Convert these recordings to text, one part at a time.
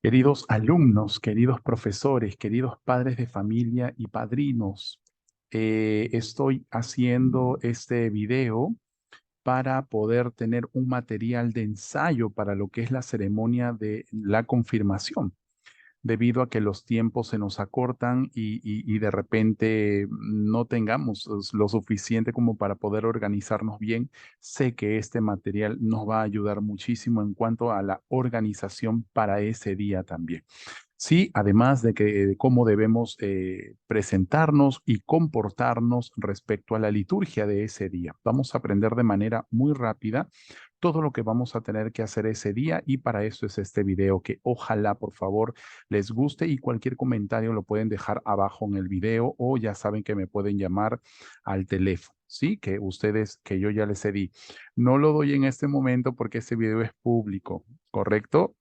Queridos alumnos, queridos profesores, queridos padres de familia y padrinos, estoy haciendo este video para poder tener un material de ensayo para lo que es la ceremonia de la confirmación, debido a que los tiempos se nos acortan y de repente no tengamos lo suficiente como para poder organizarnos bien. Sé que este material nos va a ayudar muchísimo en cuanto a la organización para ese día también. Sí, además de cómo debemos presentarnos y comportarnos respecto a la liturgia de ese día. Vamos a aprender de manera muy rápida todo lo que vamos a tener que hacer ese día y para eso es este video que ojalá por favor les guste y cualquier comentario lo pueden dejar abajo en el video o ya saben que me pueden llamar al teléfono. Sí, que yo ya les di. No lo doy en este momento porque este video es público, ¿correcto?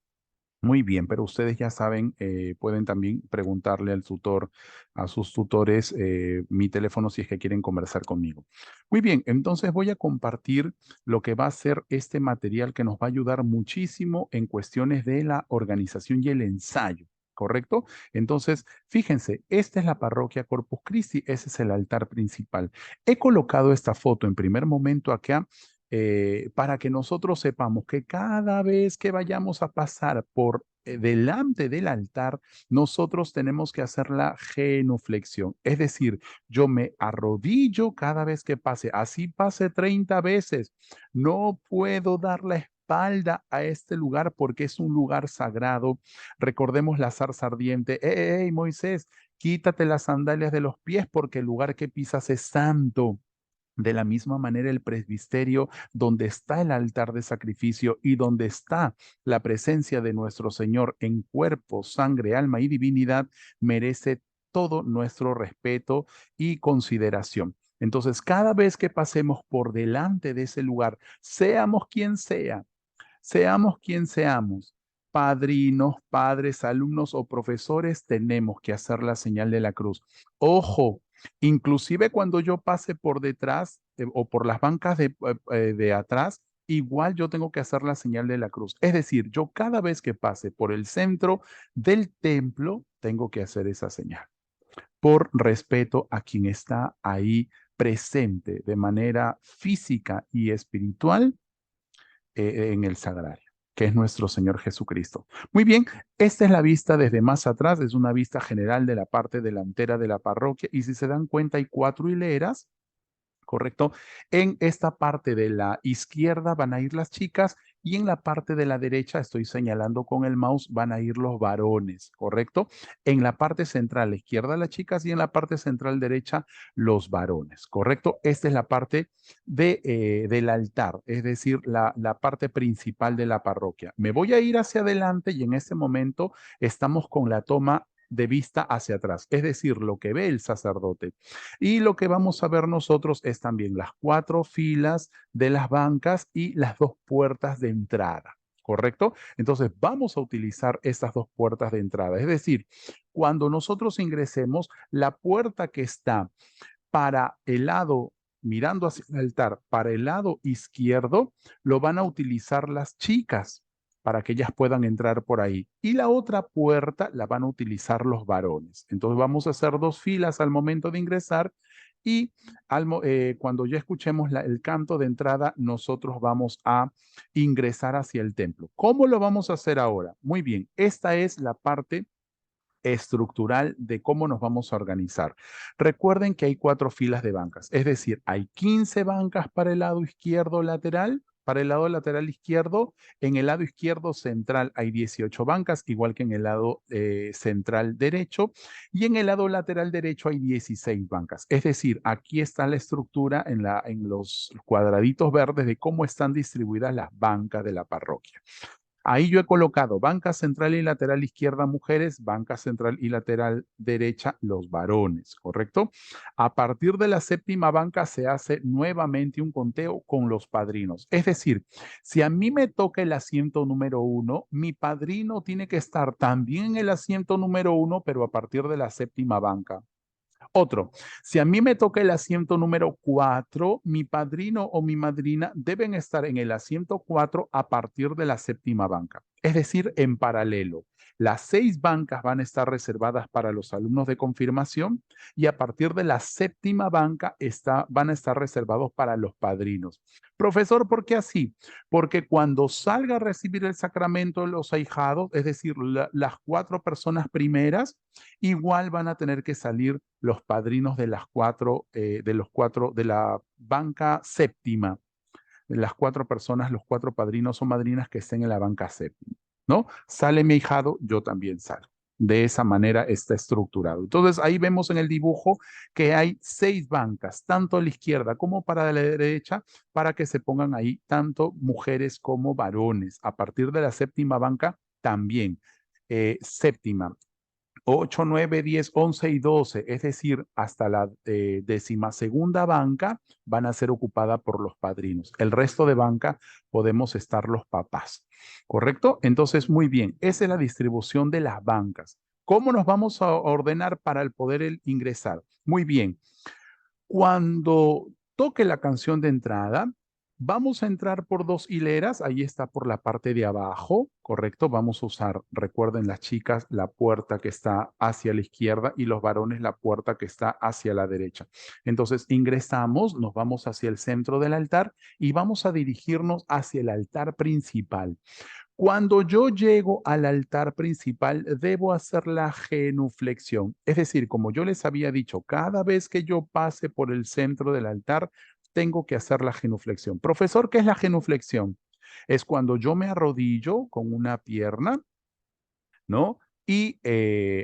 Muy bien, pero ustedes ya saben, pueden también preguntarle al tutor, a sus tutores, mi teléfono si es que quieren conversar conmigo. Muy bien, entonces voy a compartir lo que va a ser este material que nos va a ayudar muchísimo en cuestiones de la organización y el ensayo. ¿Correcto? Entonces, fíjense, esta es la parroquia Corpus Christi, ese es el altar principal. He colocado esta foto en primer momento acá para que nosotros sepamos que cada vez que vayamos a pasar por delante del altar, nosotros tenemos que hacer la genuflexión. Es decir, yo me arrodillo cada vez que pase, así pase 30 veces. No puedo dar la espalda a este lugar porque es un lugar sagrado. Recordemos la zarza ardiente. ¡Ey, Moisés! Quítate las sandalias de los pies porque el lugar que pisas es santo. De la misma manera, el presbiterio, donde está el altar de sacrificio y donde está la presencia de nuestro Señor en cuerpo, sangre, alma y divinidad, merece todo nuestro respeto y consideración. Entonces, cada vez que pasemos por delante de ese lugar, seamos quien seamos, padrinos, padres, alumnos o profesores, tenemos que hacer la señal de la cruz. Ojo, inclusive cuando yo pase por detrás o por las bancas de atrás, igual yo tengo que hacer la señal de la cruz. Es decir, yo cada vez que pase por el centro del templo, tengo que hacer esa señal por respeto a quien está ahí presente de manera física y espiritual en el sagrario, que es nuestro Señor Jesucristo. Muy bien, esta es la vista desde más atrás, es una vista general de la parte delantera de la parroquia y si se dan cuenta hay 4 hileras. ¿Correcto? En esta parte de la izquierda van a ir las chicas y en la parte de la derecha, estoy señalando con el mouse, van a ir los varones, ¿correcto? En la parte central izquierda las chicas y en la parte central derecha los varones, ¿correcto? Esta es la parte del altar, es decir, la parte principal de la parroquia. Me voy a ir hacia adelante y en este momento estamos con la toma de vista hacia atrás, es decir, lo que ve el sacerdote. Y lo que vamos a ver nosotros es también las 4 filas de las bancas y las 2 puertas de entrada. ¿Correcto? Entonces vamos a utilizar estas 2 puertas de entrada. Es decir, cuando nosotros ingresemos, la puerta que está para el lado, mirando hacia el altar, para el lado izquierdo, lo van a utilizar las chicas para que ellas puedan entrar por ahí. Y la otra puerta la van a utilizar los varones. Entonces vamos a hacer 2 filas al momento de ingresar y cuando ya escuchemos el canto de entrada, nosotros vamos a ingresar hacia el templo. ¿Cómo lo vamos a hacer ahora? Muy bien, esta es la parte estructural de cómo nos vamos a organizar. Recuerden que hay 4 filas de bancas, es decir, hay 15 bancas para el lado izquierdo lateral. Para el lado lateral izquierdo, en el lado izquierdo central hay 18 bancas, igual que en el lado central derecho, y en el lado lateral derecho hay 16 bancas. Es decir, aquí está la estructura en los cuadraditos verdes de cómo están distribuidas las bancas de la parroquia. Ahí yo he colocado banca central y lateral izquierda mujeres, banca central y lateral derecha los varones, ¿correcto? A partir de la séptima banca se hace nuevamente un conteo con los padrinos. Es decir, si a mí me toca el asiento número 1, mi padrino tiene que estar también en el asiento número 1, pero a partir de la séptima banca. Otro, si a mí me toca el asiento número 4, mi padrino o mi madrina deben estar en el asiento 4 a partir de la séptima banca. es decir, en paralelo. Las 6 bancas van a estar reservadas para los alumnos de confirmación y a partir de la 7ª banca van a estar reservados para los padrinos. Profesor, ¿por qué así? Porque cuando salga a recibir el sacramento de los ahijados, es decir, las 4 personas primeras, igual van a tener que salir los padrinos de de la banca 7ª, las 4 personas, los 4 padrinos o madrinas que estén en la banca 7ª, ¿no? Sale mi ahijado, yo también salgo. De esa manera está estructurado. Entonces ahí vemos en el dibujo que hay 6 bancas, tanto a la izquierda como para la derecha, para que se pongan ahí tanto mujeres como varones. A partir de la 7ª banca también. 7ª, 8, 9, 10, 11 y 12, es decir, hasta la 12ª banca van a ser ocupada por los padrinos. El resto de banca podemos estar los papás, ¿correcto? Entonces, muy bien, esa es la distribución de las bancas. ¿Cómo nos vamos a ordenar para el poder ingresar? Muy bien, cuando toque la canción de entrada, vamos a entrar por 2 hileras, ahí está por la parte de abajo, ¿correcto? Vamos a usar, recuerden las chicas, la puerta que está hacia la izquierda y los varones la puerta que está hacia la derecha. Entonces ingresamos, nos vamos hacia el centro del altar y vamos a dirigirnos hacia el altar principal. Cuando yo llego al altar principal, debo hacer la genuflexión. Es decir, como yo les había dicho, cada vez que yo pase por el centro del altar, tengo que hacer la genuflexión. Profesor, ¿qué es la genuflexión? Es cuando yo me arrodillo con una pierna, ¿no? Y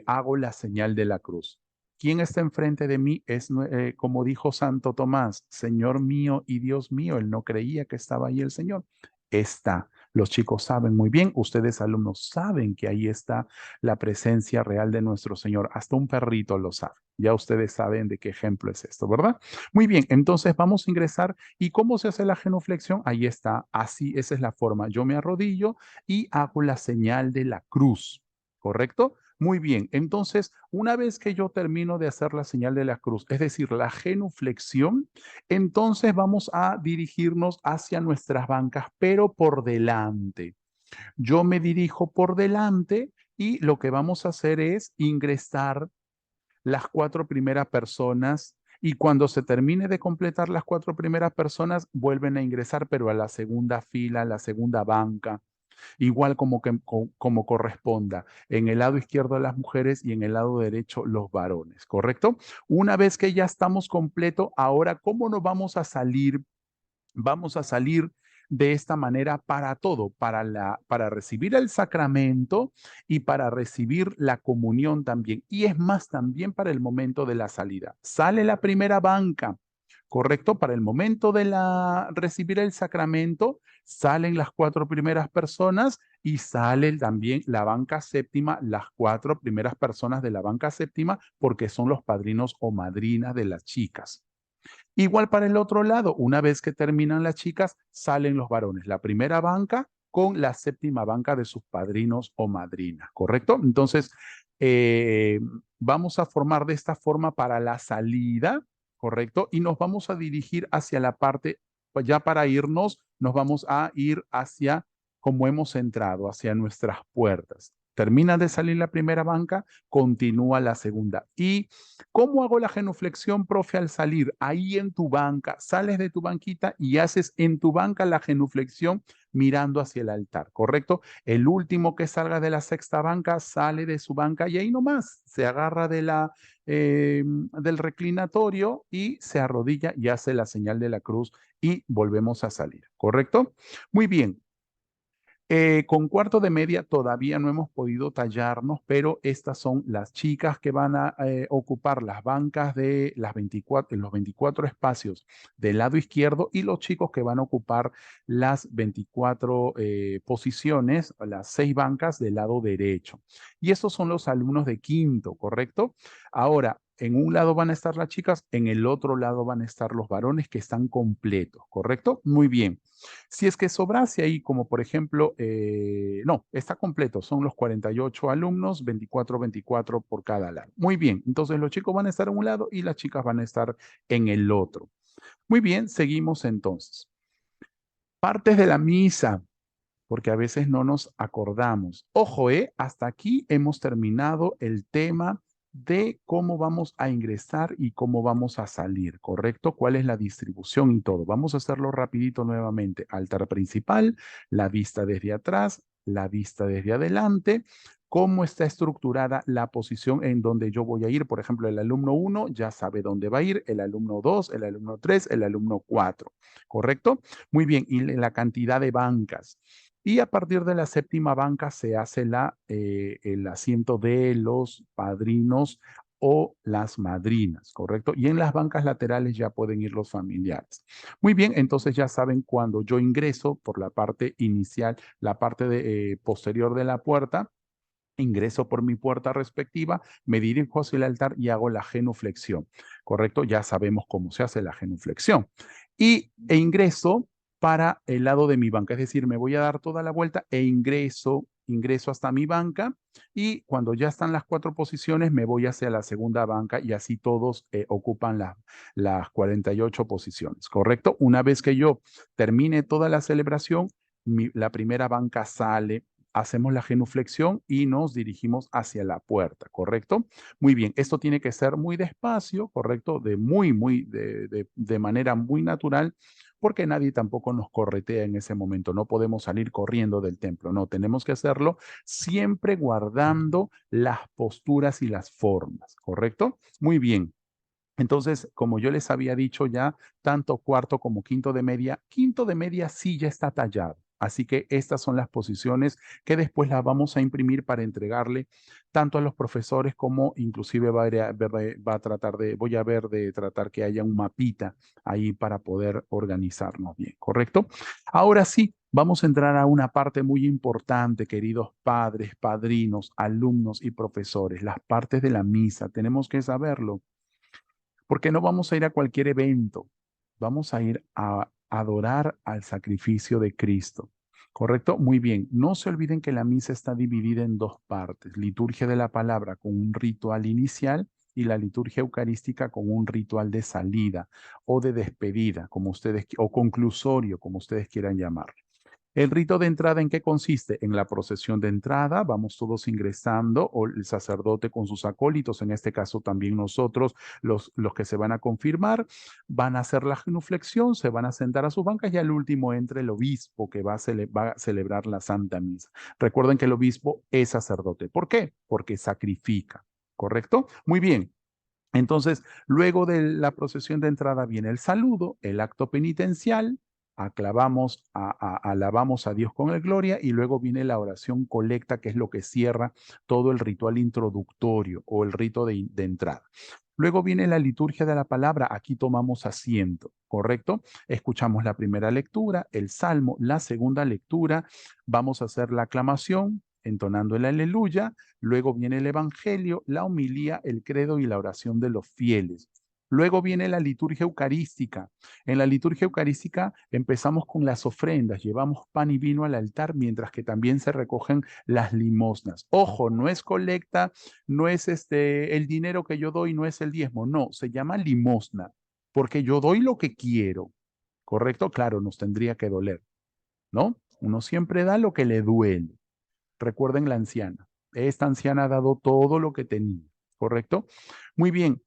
hago la señal de la cruz. ¿Quién está enfrente de mí? Es, como dijo Santo Tomás, Señor mío y Dios mío. Él no creía que estaba ahí el Señor. Está. Los chicos saben muy bien, ustedes alumnos saben que ahí está la presencia real de nuestro Señor. Hasta un perrito lo sabe. Ya ustedes saben de qué ejemplo es esto, ¿verdad? Muy bien, entonces vamos a ingresar. ¿Y cómo se hace la genuflexión? Ahí está, así, esa es la forma. Yo me arrodillo y hago la señal de la cruz, ¿correcto? Muy bien, entonces, una vez que yo termino de hacer la señal de la cruz, es decir, la genuflexión, entonces vamos a dirigirnos hacia nuestras bancas, pero por delante. Yo me dirijo por delante y lo que vamos a hacer es ingresar las 4 primeras personas y cuando se termine de completar las 4 primeras personas, vuelven a ingresar, pero a la segunda fila, a la segunda banca, igual como corresponda, en el lado izquierdo las mujeres y en el lado derecho los varones, ¿correcto? Una vez que ya estamos completo, ahora, ¿cómo nos vamos a salir? Vamos a salir de esta manera para todo, para recibir el sacramento y para recibir la comunión también. Y es más, también para el momento de la salida. Sale la primera banca, ¿correcto? Para el momento de recibir el sacramento, salen las 4 primeras personas y sale también la banca 7ª, las 4 primeras personas de la banca 7ª, porque son los padrinos o madrinas de las chicas. Igual para el otro lado, una vez que terminan las chicas, salen los varones. La primera banca con la 7ª banca de sus padrinos o madrinas, ¿correcto? Entonces, eh, vamos a formar de esta forma para la salida, ¿correcto? Y nos vamos a dirigir hacia la parte, pues ya para irnos, nos vamos a ir hacia como hemos entrado, hacia nuestras puertas. Termina de salir la primera banca, continúa la segunda. ¿Y cómo hago la genuflexión, profe, al salir? Ahí en tu banca, sales de tu banquita y haces en tu banca la genuflexión mirando hacia el altar, ¿correcto? El último que salga de la 6ª banca sale de su banca y ahí nomás se agarra del reclinatorio y se arrodilla y hace la señal de la cruz y volvemos a salir, ¿correcto? Muy bien. Con cuarto de media todavía no hemos podido tallarnos, pero estas son las chicas que van a ocupar las bancas de los 24 espacios del lado izquierdo y los chicos que van a ocupar las 24 posiciones, las 6 bancas del lado derecho. Y estos son los alumnos de quinto, ¿correcto? Ahora, en un lado van a estar las chicas, en el otro lado van a estar los varones que están completos, ¿correcto? Muy bien. Si es que sobrase ahí, como por ejemplo, no, está completo, son los 48 alumnos, 24, 24 por cada lado. Muy bien, entonces los chicos van a estar en un lado y las chicas van a estar en el otro. Muy bien, seguimos entonces. Partes de la misa, porque a veces no nos acordamos. Ojo, hasta aquí hemos terminado el tema de cómo vamos a ingresar y cómo vamos a salir, ¿correcto? ¿Cuál es la distribución y todo? Vamos a hacerlo rapidito nuevamente. Altar principal, la vista desde atrás, la vista desde adelante, cómo está estructurada la posición en donde yo voy a ir. Por ejemplo, el alumno 1 ya sabe dónde va a ir, el alumno 2, el alumno 3, el alumno 4, ¿correcto? Muy bien, y la cantidad de bancas. Y a partir de la séptima banca se hace el asiento de los padrinos o las madrinas, ¿correcto? Y en las bancas laterales ya pueden ir los familiares. Muy bien, entonces ya saben cuando yo ingreso por la parte inicial, la parte posterior de la puerta, ingreso por mi puerta respectiva, me dirijo hacia el altar y hago la genuflexión, ¿correcto? Ya sabemos cómo se hace la genuflexión. E ingreso para el lado de mi banca, es decir, me voy a dar toda la vuelta e ingreso hasta mi banca y cuando ya están las 4 posiciones me voy hacia la segunda banca y así todos ocupan las 48 posiciones, ¿correcto? Una vez que yo termine toda la celebración, la primera banca sale, hacemos la genuflexión y nos dirigimos hacia la puerta, ¿correcto? Muy bien, esto tiene que ser muy despacio, ¿correcto? De manera muy natural, porque nadie tampoco nos corretea en ese momento. No podemos salir corriendo del templo, no, tenemos que hacerlo siempre guardando las posturas y las formas, ¿correcto? Muy bien. Entonces, como yo les había dicho ya, tanto cuarto como quinto de media sí ya está tallado. Así que estas son las posiciones que después las vamos a imprimir para entregarle tanto a los profesores como inclusive va a tratar voy a ver de tratar que haya un mapita ahí para poder organizarnos bien, ¿correcto? Ahora sí, vamos a entrar a una parte muy importante, queridos padres, padrinos, alumnos y profesores, las partes de la misa. Tenemos que saberlo porque no vamos a ir a cualquier evento, vamos a ir a adorar al sacrificio de Cristo. ¿Correcto? Muy bien. No se olviden que la misa está dividida en dos partes, liturgia de la palabra con un ritual inicial y la liturgia eucarística con un ritual de salida o de despedida, como ustedes, o conclusorio, como ustedes quieran llamarlo. El rito de entrada, ¿en qué consiste? En la procesión de entrada, vamos todos ingresando, o el sacerdote con sus acólitos, en este caso también nosotros, los que se van a confirmar, van a hacer la genuflexión, se van a sentar a sus bancas y al último entra el obispo que va a celebrar la Santa Misa. Recuerden que el obispo es sacerdote. ¿Por qué? Porque sacrifica, ¿correcto? Muy bien. Entonces, luego de la procesión de entrada viene el saludo, el acto penitencial, alabamos a Dios con el gloria y luego viene la oración colecta, que es lo que cierra todo el ritual introductorio o el rito de entrada. Luego viene la liturgia de la palabra, aquí tomamos asiento, ¿correcto? Escuchamos la primera lectura, el salmo, la segunda lectura, vamos a hacer la aclamación, entonando el aleluya, luego viene el evangelio, la homilía, el credo y la oración de los fieles. Luego viene la liturgia eucarística. En la liturgia eucarística empezamos con las ofrendas, llevamos pan y vino al altar, mientras que también se recogen las limosnas. Ojo, no es colecta, no es el dinero que yo doy, no es el diezmo, no, se llama limosna, porque yo doy lo que quiero, ¿correcto? Claro, nos tendría que doler, ¿no? Uno siempre da lo que le duele. Recuerden la anciana. Esta anciana ha dado todo lo que tenía, ¿correcto? Muy bien.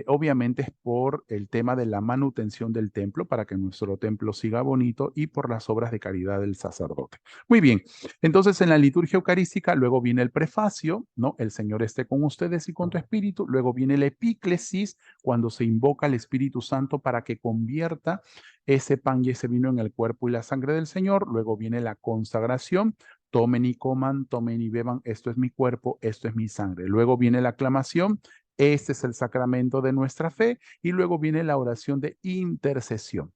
Obviamente es por el tema de la manutención del templo para que nuestro templo siga bonito y por las obras de caridad del sacerdote. Muy bien, entonces en la liturgia eucarística luego viene el prefacio, ¿no? El Señor esté con ustedes y con tu espíritu. Luego viene el epíclesis, cuando se invoca al Espíritu Santo para que convierta ese pan y ese vino en el cuerpo y la sangre del Señor. Luego viene la consagración. Tomen y coman, tomen y beban, esto es mi cuerpo, esto es mi sangre. Luego viene la aclamación, este es el sacramento de nuestra fe y luego viene la oración de intercesión.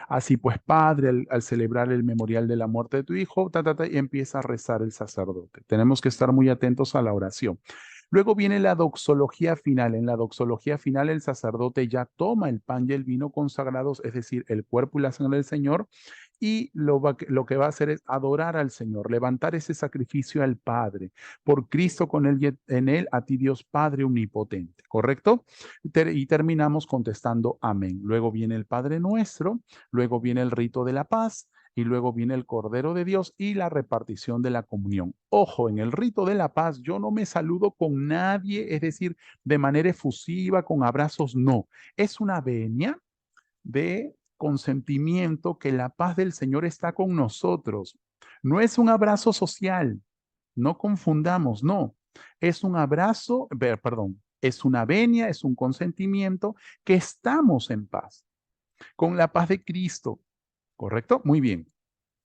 Así pues, Padre, al celebrar el memorial de la muerte de tu hijo, y empieza a rezar el sacerdote. Tenemos que estar muy atentos a la oración. Luego viene la doxología final. En la doxología final el sacerdote ya toma el pan y el vino consagrados, es decir, el cuerpo y la sangre del Señor, y lo que va a hacer es adorar al Señor, levantar ese sacrificio al Padre, por Cristo con él y en él, a ti Dios Padre omnipotente, ¿correcto? Y terminamos contestando amén. Luego viene el Padre Nuestro, luego viene el rito de la paz, y luego viene el Cordero de Dios y la repartición de la comunión. Ojo, en el rito de la paz yo no me saludo con nadie, es decir, de manera efusiva, con abrazos, no. Es una venia de consentimiento que la paz del Señor está con nosotros. No es un abrazo social, no confundamos, no. Es un abrazo, perdón, es una venia, es un consentimiento que estamos en paz, con la paz de Cristo. ¿Correcto? Muy bien.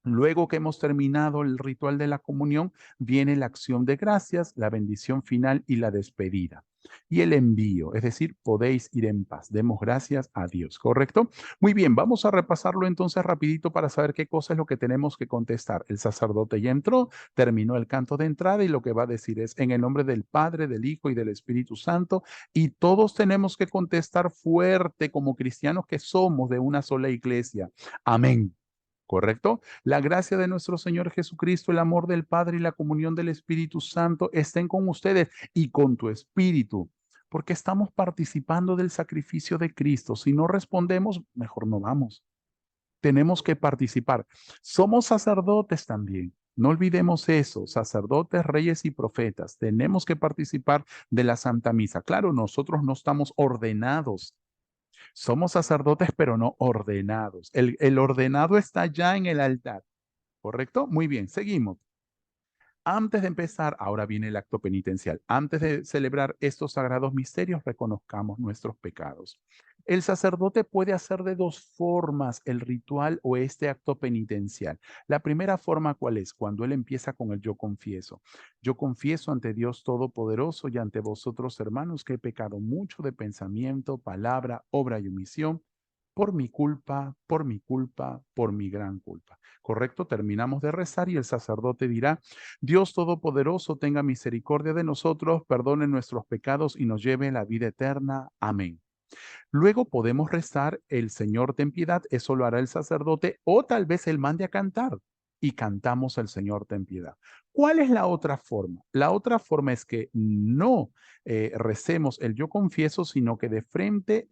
Luego que hemos terminado el ritual de la comunión, viene la acción de gracias, la bendición final y la despedida. Y el envío, es decir, podéis ir en paz. Demos gracias a Dios, ¿correcto? Muy bien, vamos a repasarlo entonces rapidito para saber qué cosa es lo que tenemos que contestar. El sacerdote ya entró, terminó el canto de entrada y lo que va a decir es en el nombre del Padre, del Hijo y del Espíritu Santo. Y todos tenemos que contestar fuerte como cristianos que somos de una sola iglesia. Amén. ¿Correcto? La gracia de nuestro Señor Jesucristo, el amor del Padre y la comunión del Espíritu Santo estén con ustedes y con tu espíritu, porque estamos participando del sacrificio de Cristo. Si no respondemos, mejor no vamos. Tenemos que participar. Somos sacerdotes también. No olvidemos eso, sacerdotes, reyes y profetas. Tenemos que participar de la Santa Misa. Claro, nosotros no estamos ordenados. Somos sacerdotes, pero no ordenados. El ordenado está ya en el altar, ¿correcto? Muy bien, seguimos. Antes de empezar, ahora viene el acto penitencial. Antes de celebrar estos sagrados misterios, reconozcamos nuestros pecados. El sacerdote puede hacer de dos formas el ritual o este acto penitencial. La primera forma, ¿cuál es? Cuando él empieza con el yo confieso. Yo confieso ante Dios Todopoderoso y ante vosotros, hermanos, que he pecado mucho de pensamiento, palabra, obra y omisión, por mi culpa, por mi culpa, por mi gran culpa. ¿Correcto? Terminamos de rezar y el sacerdote dirá, Dios Todopoderoso tenga misericordia de nosotros, perdone nuestros pecados y nos lleve a la vida eterna. Amén. Luego podemos rezar el Señor ten piedad, eso lo hará el sacerdote o tal vez él mande a cantar y cantamos el Señor ten piedad. ¿Cuál es la otra forma? La otra forma es que no recemos el yo confieso, sino que de frente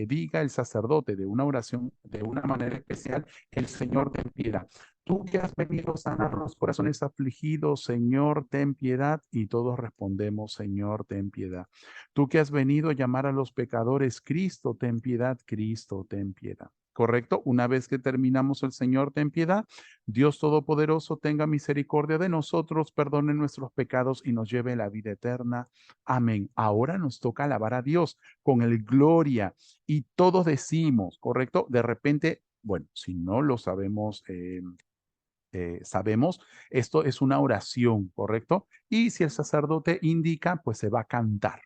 diga el sacerdote de una oración de una manera especial, el Señor ten piedad. Tú que has venido a sanar los corazones afligidos, Señor, ten piedad. Y todos respondemos, Señor, ten piedad. Tú que has venido a llamar a los pecadores, Cristo, ten piedad, Cristo, ten piedad. ¿Correcto? Una vez que terminamos el Señor, ten piedad, Dios Todopoderoso tenga misericordia de nosotros, perdone nuestros pecados y nos lleve a la vida eterna. Amén. Ahora nos toca alabar a Dios con el gloria y todos decimos, ¿correcto? De repente, bueno, si no lo sabemos, sabemos, esto es una oración, ¿correcto? Y si el sacerdote indica, pues se va a cantar.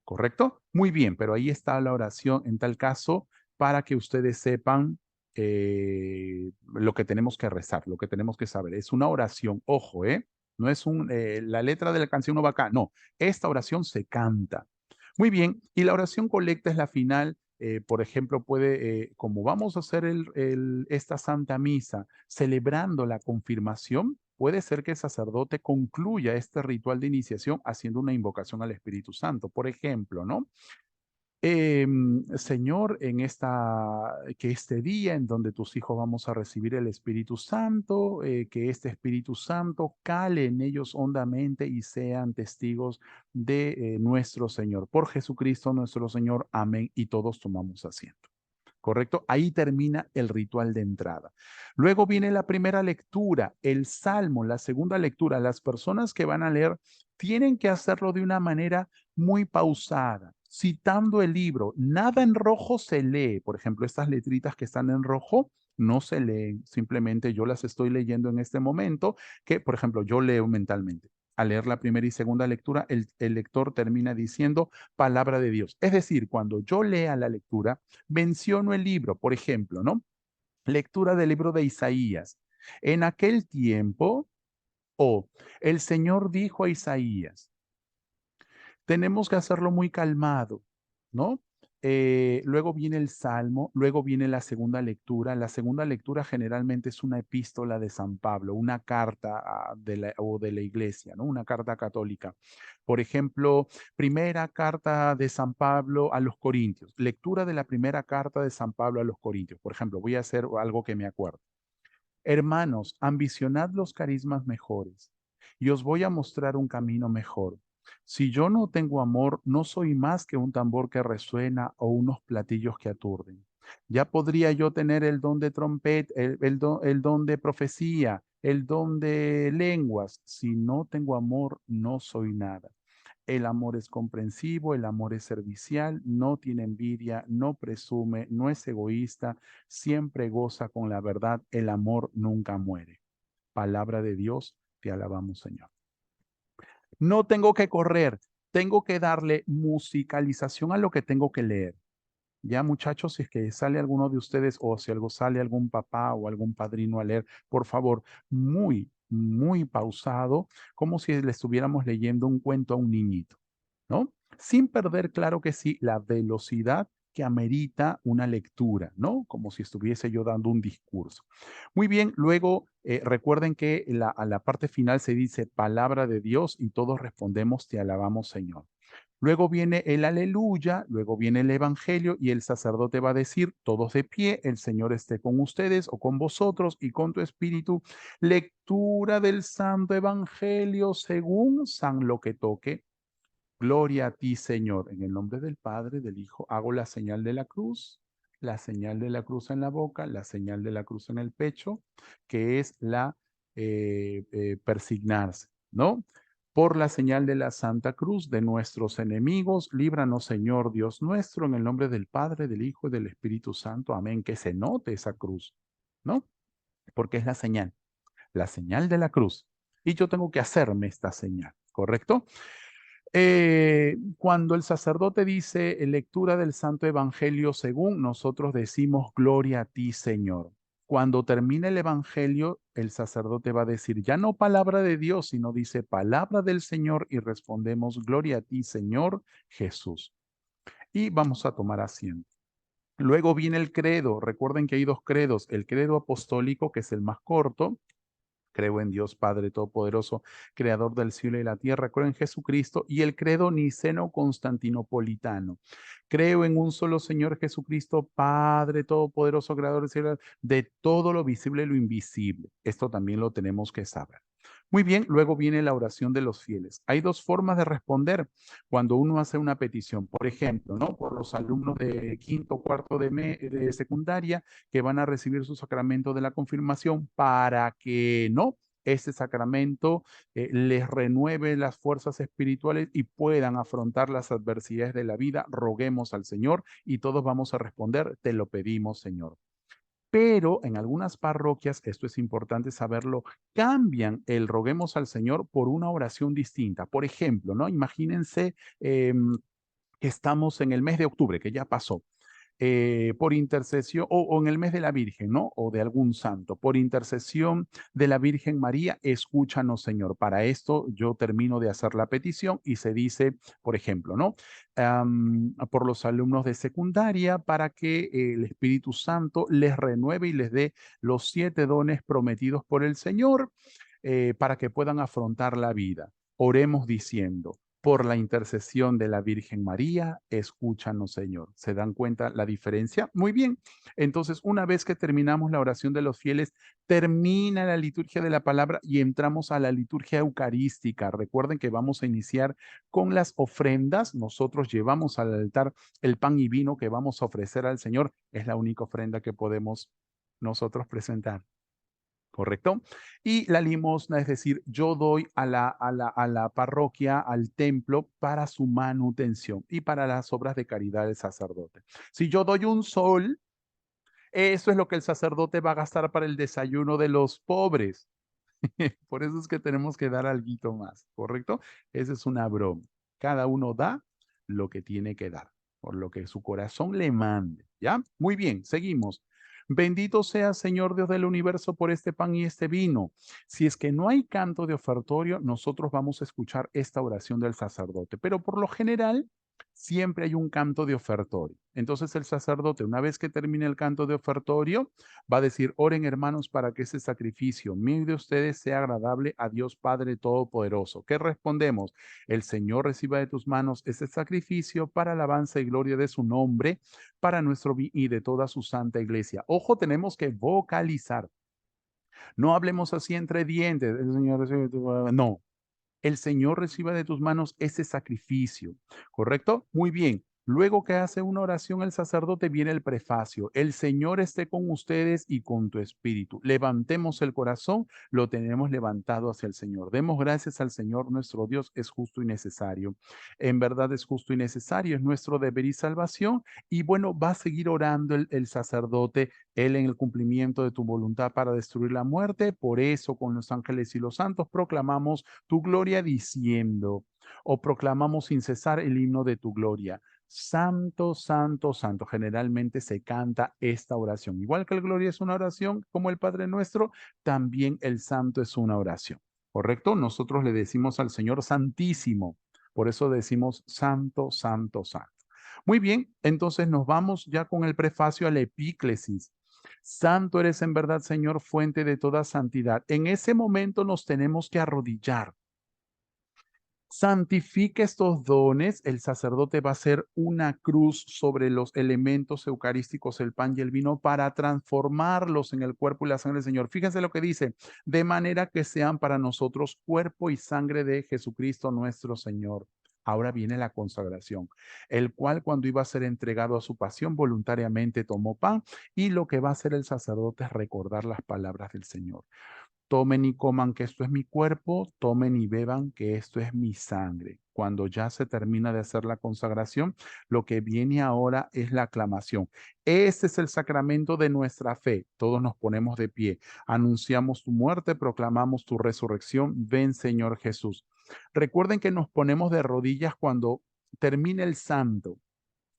¿Correcto? Muy bien, pero ahí está la oración en tal caso para que ustedes sepan lo que tenemos que rezar, lo que tenemos que saber. Es una oración, ojo, ¿eh? No es la letra de la canción no va acá, no, esta oración se canta. Muy bien, y la oración colecta es la final. Por ejemplo, puede, como vamos a hacer esta Santa Misa celebrando la confirmación, puede ser que el sacerdote concluya este ritual de iniciación haciendo una invocación al Espíritu Santo. Por ejemplo, ¿no? Señor, que este día en donde tus hijos vamos a recibir el Espíritu Santo, que este Espíritu Santo cale en ellos hondamente y sean testigos de nuestro Señor. Por Jesucristo nuestro Señor. Amén. Y todos tomamos asiento. ¿Correcto? Ahí termina el ritual de entrada. Luego viene la primera lectura, el salmo, la segunda lectura. Las personas que van a leer tienen que hacerlo de una manera muy pausada, citando el libro. Nada en rojo se lee. Por ejemplo, estas letritas que están en rojo no se leen. Simplemente yo las estoy leyendo en este momento, que, por ejemplo, yo leo mentalmente. Al leer la primera y segunda lectura, el lector termina diciendo palabra de Dios. Es decir, cuando yo lea la lectura, menciono el libro, por ejemplo, ¿no? Lectura del libro de Isaías. En aquel tiempo, el Señor dijo a Isaías, tenemos que hacerlo muy calmado, ¿no? Luego viene el Salmo, luego viene la segunda lectura. La segunda lectura generalmente es una epístola de San Pablo, una carta o de la iglesia, ¿no? Una carta católica. Por ejemplo, primera carta de San Pablo a los Corintios, lectura de la primera carta de San Pablo a los Corintios. Por ejemplo, voy a hacer algo que me acuerdo. Hermanos, ambicionad los carismas mejores y os voy a mostrar un camino mejor. Si yo no tengo amor, no soy más que un tambor que resuena o unos platillos que aturden. Ya podría yo tener el don de trompeta, el don de profecía, el don de lenguas. Si no tengo amor, no soy nada. El amor es comprensivo, el amor es servicial, no tiene envidia, no presume, no es egoísta, siempre goza con la verdad. El amor nunca muere. Palabra de Dios, te alabamos, Señor. No tengo que correr, tengo que darle musicalización a lo que tengo que leer. Ya, muchachos, si es que sale alguno de ustedes o si algo sale algún papá o algún padrino a leer, por favor, muy pausado, como si le estuviéramos leyendo un cuento a un niñito, ¿no? Sin perder, claro que sí, la velocidad que amerita una lectura, ¿no? Como si estuviese yo dando un discurso. Muy bien, luego recuerden que a la parte final se dice palabra de Dios y todos respondemos, te alabamos, Señor. Luego viene el aleluya, luego viene el evangelio y el sacerdote va a decir, todos de pie, el Señor esté con ustedes o con vosotros y con tu espíritu. Lectura del santo evangelio según San lo que toque. Gloria a ti, Señor. En el nombre del Padre, del Hijo, hago la señal de la cruz, la señal de la cruz en la boca, la señal de la cruz en el pecho, que es la persignarse, ¿no? Por la señal de la Santa Cruz de nuestros enemigos, líbranos, Señor Dios nuestro, en el nombre del Padre, del Hijo y del Espíritu Santo. Amén. Que se note esa cruz, ¿no? Porque es la señal de la cruz. Y yo tengo que hacerme esta señal, ¿correcto? Cuando el sacerdote dice lectura del Santo Evangelio según, nosotros decimos gloria a ti, Señor. Cuando termine el Evangelio, el sacerdote va a decir ya no palabra de Dios, sino dice palabra del Señor y respondemos gloria a ti, Señor Jesús. Y vamos a tomar asiento. Luego viene el credo. Recuerden que hay dos credos. El credo apostólico, que es el más corto, creo en Dios Padre Todopoderoso, Creador del cielo y la tierra. Creo en Jesucristo y el credo niceno-constantinopolitano. Creo en un solo Señor Jesucristo, Padre Todopoderoso, Creador del cielo, de todo lo visible y lo invisible. Esto también lo tenemos que saber. Muy bien, luego viene la oración de los fieles. Hay dos formas de responder cuando uno hace una petición. Por ejemplo, ¿no? Por los alumnos de quinto, cuarto de secundaria que van a recibir su sacramento de la confirmación para que no este sacramento les renueve las fuerzas espirituales y puedan afrontar las adversidades de la vida. Roguemos al Señor y todos vamos a responder, te lo pedimos, Señor. Pero en algunas parroquias, esto es importante saberlo, cambian el roguemos al Señor por una oración distinta. Por ejemplo, ¿no? Imagínense que estamos en el mes de octubre, que ya pasó por intercesión, o en el mes de la Virgen, ¿no? O de algún santo, por intercesión de la Virgen María, escúchanos, Señor. Para esto yo termino de hacer la petición y se dice, por ejemplo, ¿no? Por los alumnos de secundaria, para que el Espíritu Santo les renueve y les dé los 7 dones prometidos por el Señor para que puedan afrontar la vida. Oremos diciendo, por la intercesión de la Virgen María, escúchanos, Señor. ¿Se dan cuenta la diferencia? Muy bien. Entonces, una vez que terminamos la oración de los fieles, termina la liturgia de la palabra y entramos a la liturgia eucarística. Recuerden que vamos a iniciar con las ofrendas. Nosotros llevamos al altar el pan y vino que vamos a ofrecer al Señor. Es la única ofrenda que podemos nosotros presentar. ¿Correcto? Y la limosna, es decir, yo doy a la parroquia, al templo, para su manutención y para las obras de caridad del sacerdote. Si yo doy un sol, eso es lo que el sacerdote va a gastar para el desayuno de los pobres. Por eso es que tenemos que dar algo más, ¿correcto? Esa es una broma. Cada uno da lo que tiene que dar, por lo que su corazón le mande, ¿ya? Muy bien, seguimos. Bendito sea, Señor Dios del universo, por este pan y este vino. Si es que no hay canto de ofertorio, nosotros vamos a escuchar esta oración del sacerdote, pero por lo general siempre hay un canto de ofertorio. Entonces el sacerdote, una vez que termine el canto de ofertorio, va a decir, oren hermanos para que ese sacrificio mío y de ustedes sea agradable a Dios Padre Todopoderoso. ¿Qué respondemos? El Señor reciba de tus manos ese sacrificio para alabanza y gloria de su nombre, para nuestro bien y de toda su santa iglesia. Ojo, tenemos que vocalizar. No hablemos así entre dientes. El Señor recibe no, el Señor reciba de tus manos ese sacrificio, ¿correcto? Muy bien. Luego que hace una oración el sacerdote viene el prefacio. El Señor esté con ustedes y con tu espíritu. Levantemos el corazón, lo tenemos levantado hacia el Señor. Demos gracias al Señor, nuestro Dios es justo y necesario. En verdad es justo y necesario, es nuestro deber y salvación. Y bueno, va a seguir orando el sacerdote, él en el cumplimiento de tu voluntad para destruir la muerte. Por eso con los ángeles y los santos proclamamos tu gloria diciendo, o proclamamos sin cesar el himno de tu gloria. Santo, santo, santo. Generalmente se canta esta oración. Igual que el gloria es una oración, como el Padre Nuestro, también el santo es una oración. ¿Correcto? Nosotros le decimos al Señor Santísimo. Por eso decimos santo, santo, santo. Muy bien, entonces nos vamos ya con el prefacio a la epíclesis. Santo eres en verdad, Señor, fuente de toda santidad. En ese momento nos tenemos que arrodillar. Santifica estos dones. El sacerdote va a hacer una cruz sobre los elementos eucarísticos, el pan y el vino, para transformarlos en el cuerpo y la sangre del Señor. Fíjense lo que dice, de manera que sean para nosotros cuerpo y sangre de Jesucristo nuestro Señor. Ahora viene la consagración, el cual cuando iba a ser entregado a su pasión voluntariamente tomó pan y lo que va a hacer el sacerdote es recordar las palabras del Señor. Tomen y coman que esto es mi cuerpo, tomen y beban que esto es mi sangre. Cuando ya se termina de hacer la consagración, lo que viene ahora es la aclamación. Este es el sacramento de nuestra fe. Todos nos ponemos de pie. Anunciamos tu muerte, proclamamos tu resurrección. Ven, Señor Jesús. Recuerden que nos ponemos de rodillas cuando termine el santo.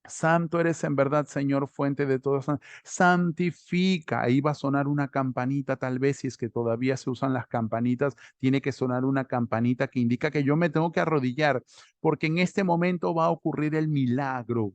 Santo eres en verdad, Señor, fuente de todo. Santifica. Ahí va a sonar una campanita, tal vez, si es que todavía se usan las campanitas, tiene que sonar una campanita que indica que yo me tengo que arrodillar, porque en este momento va a ocurrir el milagro.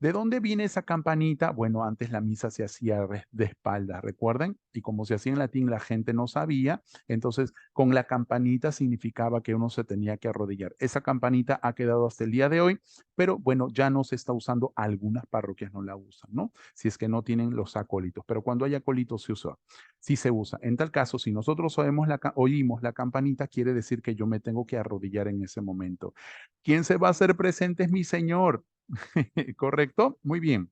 ¿De dónde viene esa campanita? Bueno, antes la misa se hacía de espaldas, ¿recuerdan? Y como se hacía en latín, la gente no sabía, entonces con la campanita significaba que uno se tenía que arrodillar. Esa campanita ha quedado hasta el día de hoy, pero bueno, ya no se está usando, algunas parroquias no la usan, ¿no? Si es que no tienen los acólitos, pero cuando hay acólitos se usa, sí se usa. En tal caso, si nosotros oímos la campanita, quiere decir que yo me tengo que arrodillar en ese momento. ¿Quién se va a hacer presente? Es mi Señor. ¿Correcto? Muy bien.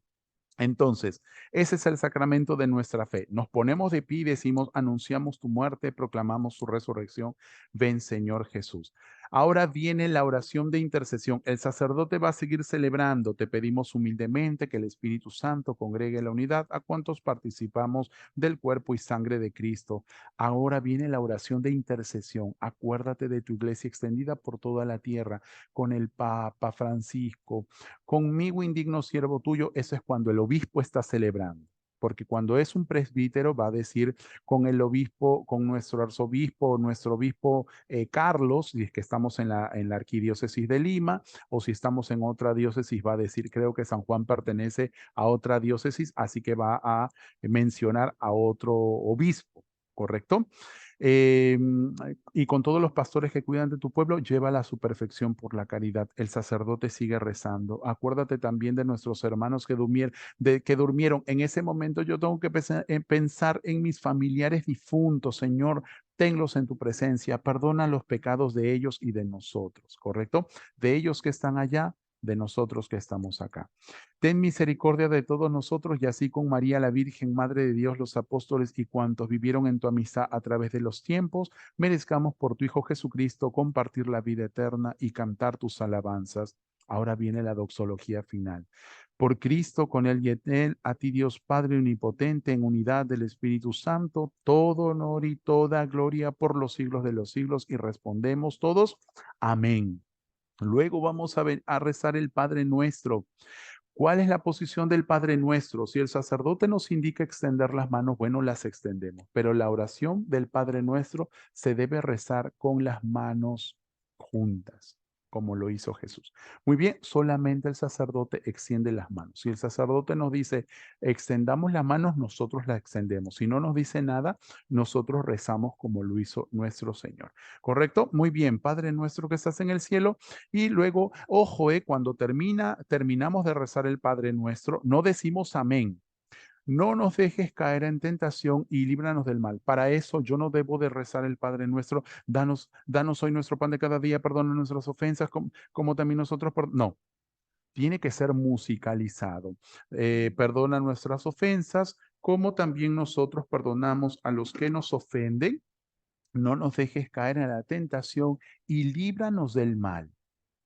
Entonces, ese es el sacramento de nuestra fe. Nos ponemos de pie y decimos, anunciamos tu muerte, proclamamos tu resurrección. Ven, Señor Jesús. Ahora viene la oración de intercesión. El sacerdote va a seguir celebrando. Te pedimos humildemente que el Espíritu Santo congregue la unidad a cuantos participamos del cuerpo y sangre de Cristo. Ahora viene la oración de intercesión. Acuérdate de tu iglesia extendida por toda la tierra, con el Papa Francisco, conmigo indigno siervo tuyo. Eso es cuando el obispo está celebrando. Porque cuando es un presbítero va a decir con el obispo, con nuestro arzobispo, nuestro obispo Carlos, si es que estamos en la arquidiócesis de Lima, o si estamos en otra diócesis va a decir, creo que San Juan pertenece a otra diócesis, así que va a mencionar a otro obispo, ¿correcto? Eh, y con todos los pastores que cuidan de tu pueblo, llévala a su perfección por la caridad. El sacerdote sigue rezando. Acuérdate también de nuestros hermanos que durmieron. En ese momento yo tengo que pensar en mis familiares difuntos, Señor. Tenlos en tu presencia, perdona los pecados de ellos y de nosotros, ¿correcto? De ellos que están allá, de nosotros que estamos acá. Ten misericordia de todos nosotros y así con María la Virgen, Madre de Dios, los apóstoles y cuantos vivieron en tu amistad a través de los tiempos, merezcamos por tu Hijo Jesucristo compartir la vida eterna y cantar tus alabanzas. Ahora viene la doxología final. Por Cristo, con Él y en Él, a ti Dios Padre Omnipotente, en unidad del Espíritu Santo, todo honor y toda gloria por los siglos de los siglos. Y respondemos todos, amén. Luego vamos a rezar el Padre Nuestro. ¿Cuál es la posición del Padre Nuestro? Si el sacerdote nos indica extender las manos, bueno, las extendemos, pero la oración del Padre Nuestro se debe rezar con las manos juntas, como lo hizo Jesús. Muy bien, solamente el sacerdote extiende las manos. Si el sacerdote nos dice, extendamos las manos, nosotros las extendemos. Si no nos dice nada, nosotros rezamos como lo hizo nuestro Señor. ¿Correcto? Muy bien, Padre Nuestro que estás en el cielo. Y luego, ojo, cuando terminamos de rezar el Padre Nuestro, no decimos amén. no nos dejes caer en tentación y líbranos del mal. Para eso yo no debo de rezar el Padre nuestro, danos hoy nuestro pan de cada día, perdona nuestras ofensas, como también nosotros, no, tiene que ser musicalizado. Perdona nuestras ofensas, como también nosotros perdonamos a los que nos ofenden. No nos dejes caer en la tentación y líbranos del mal.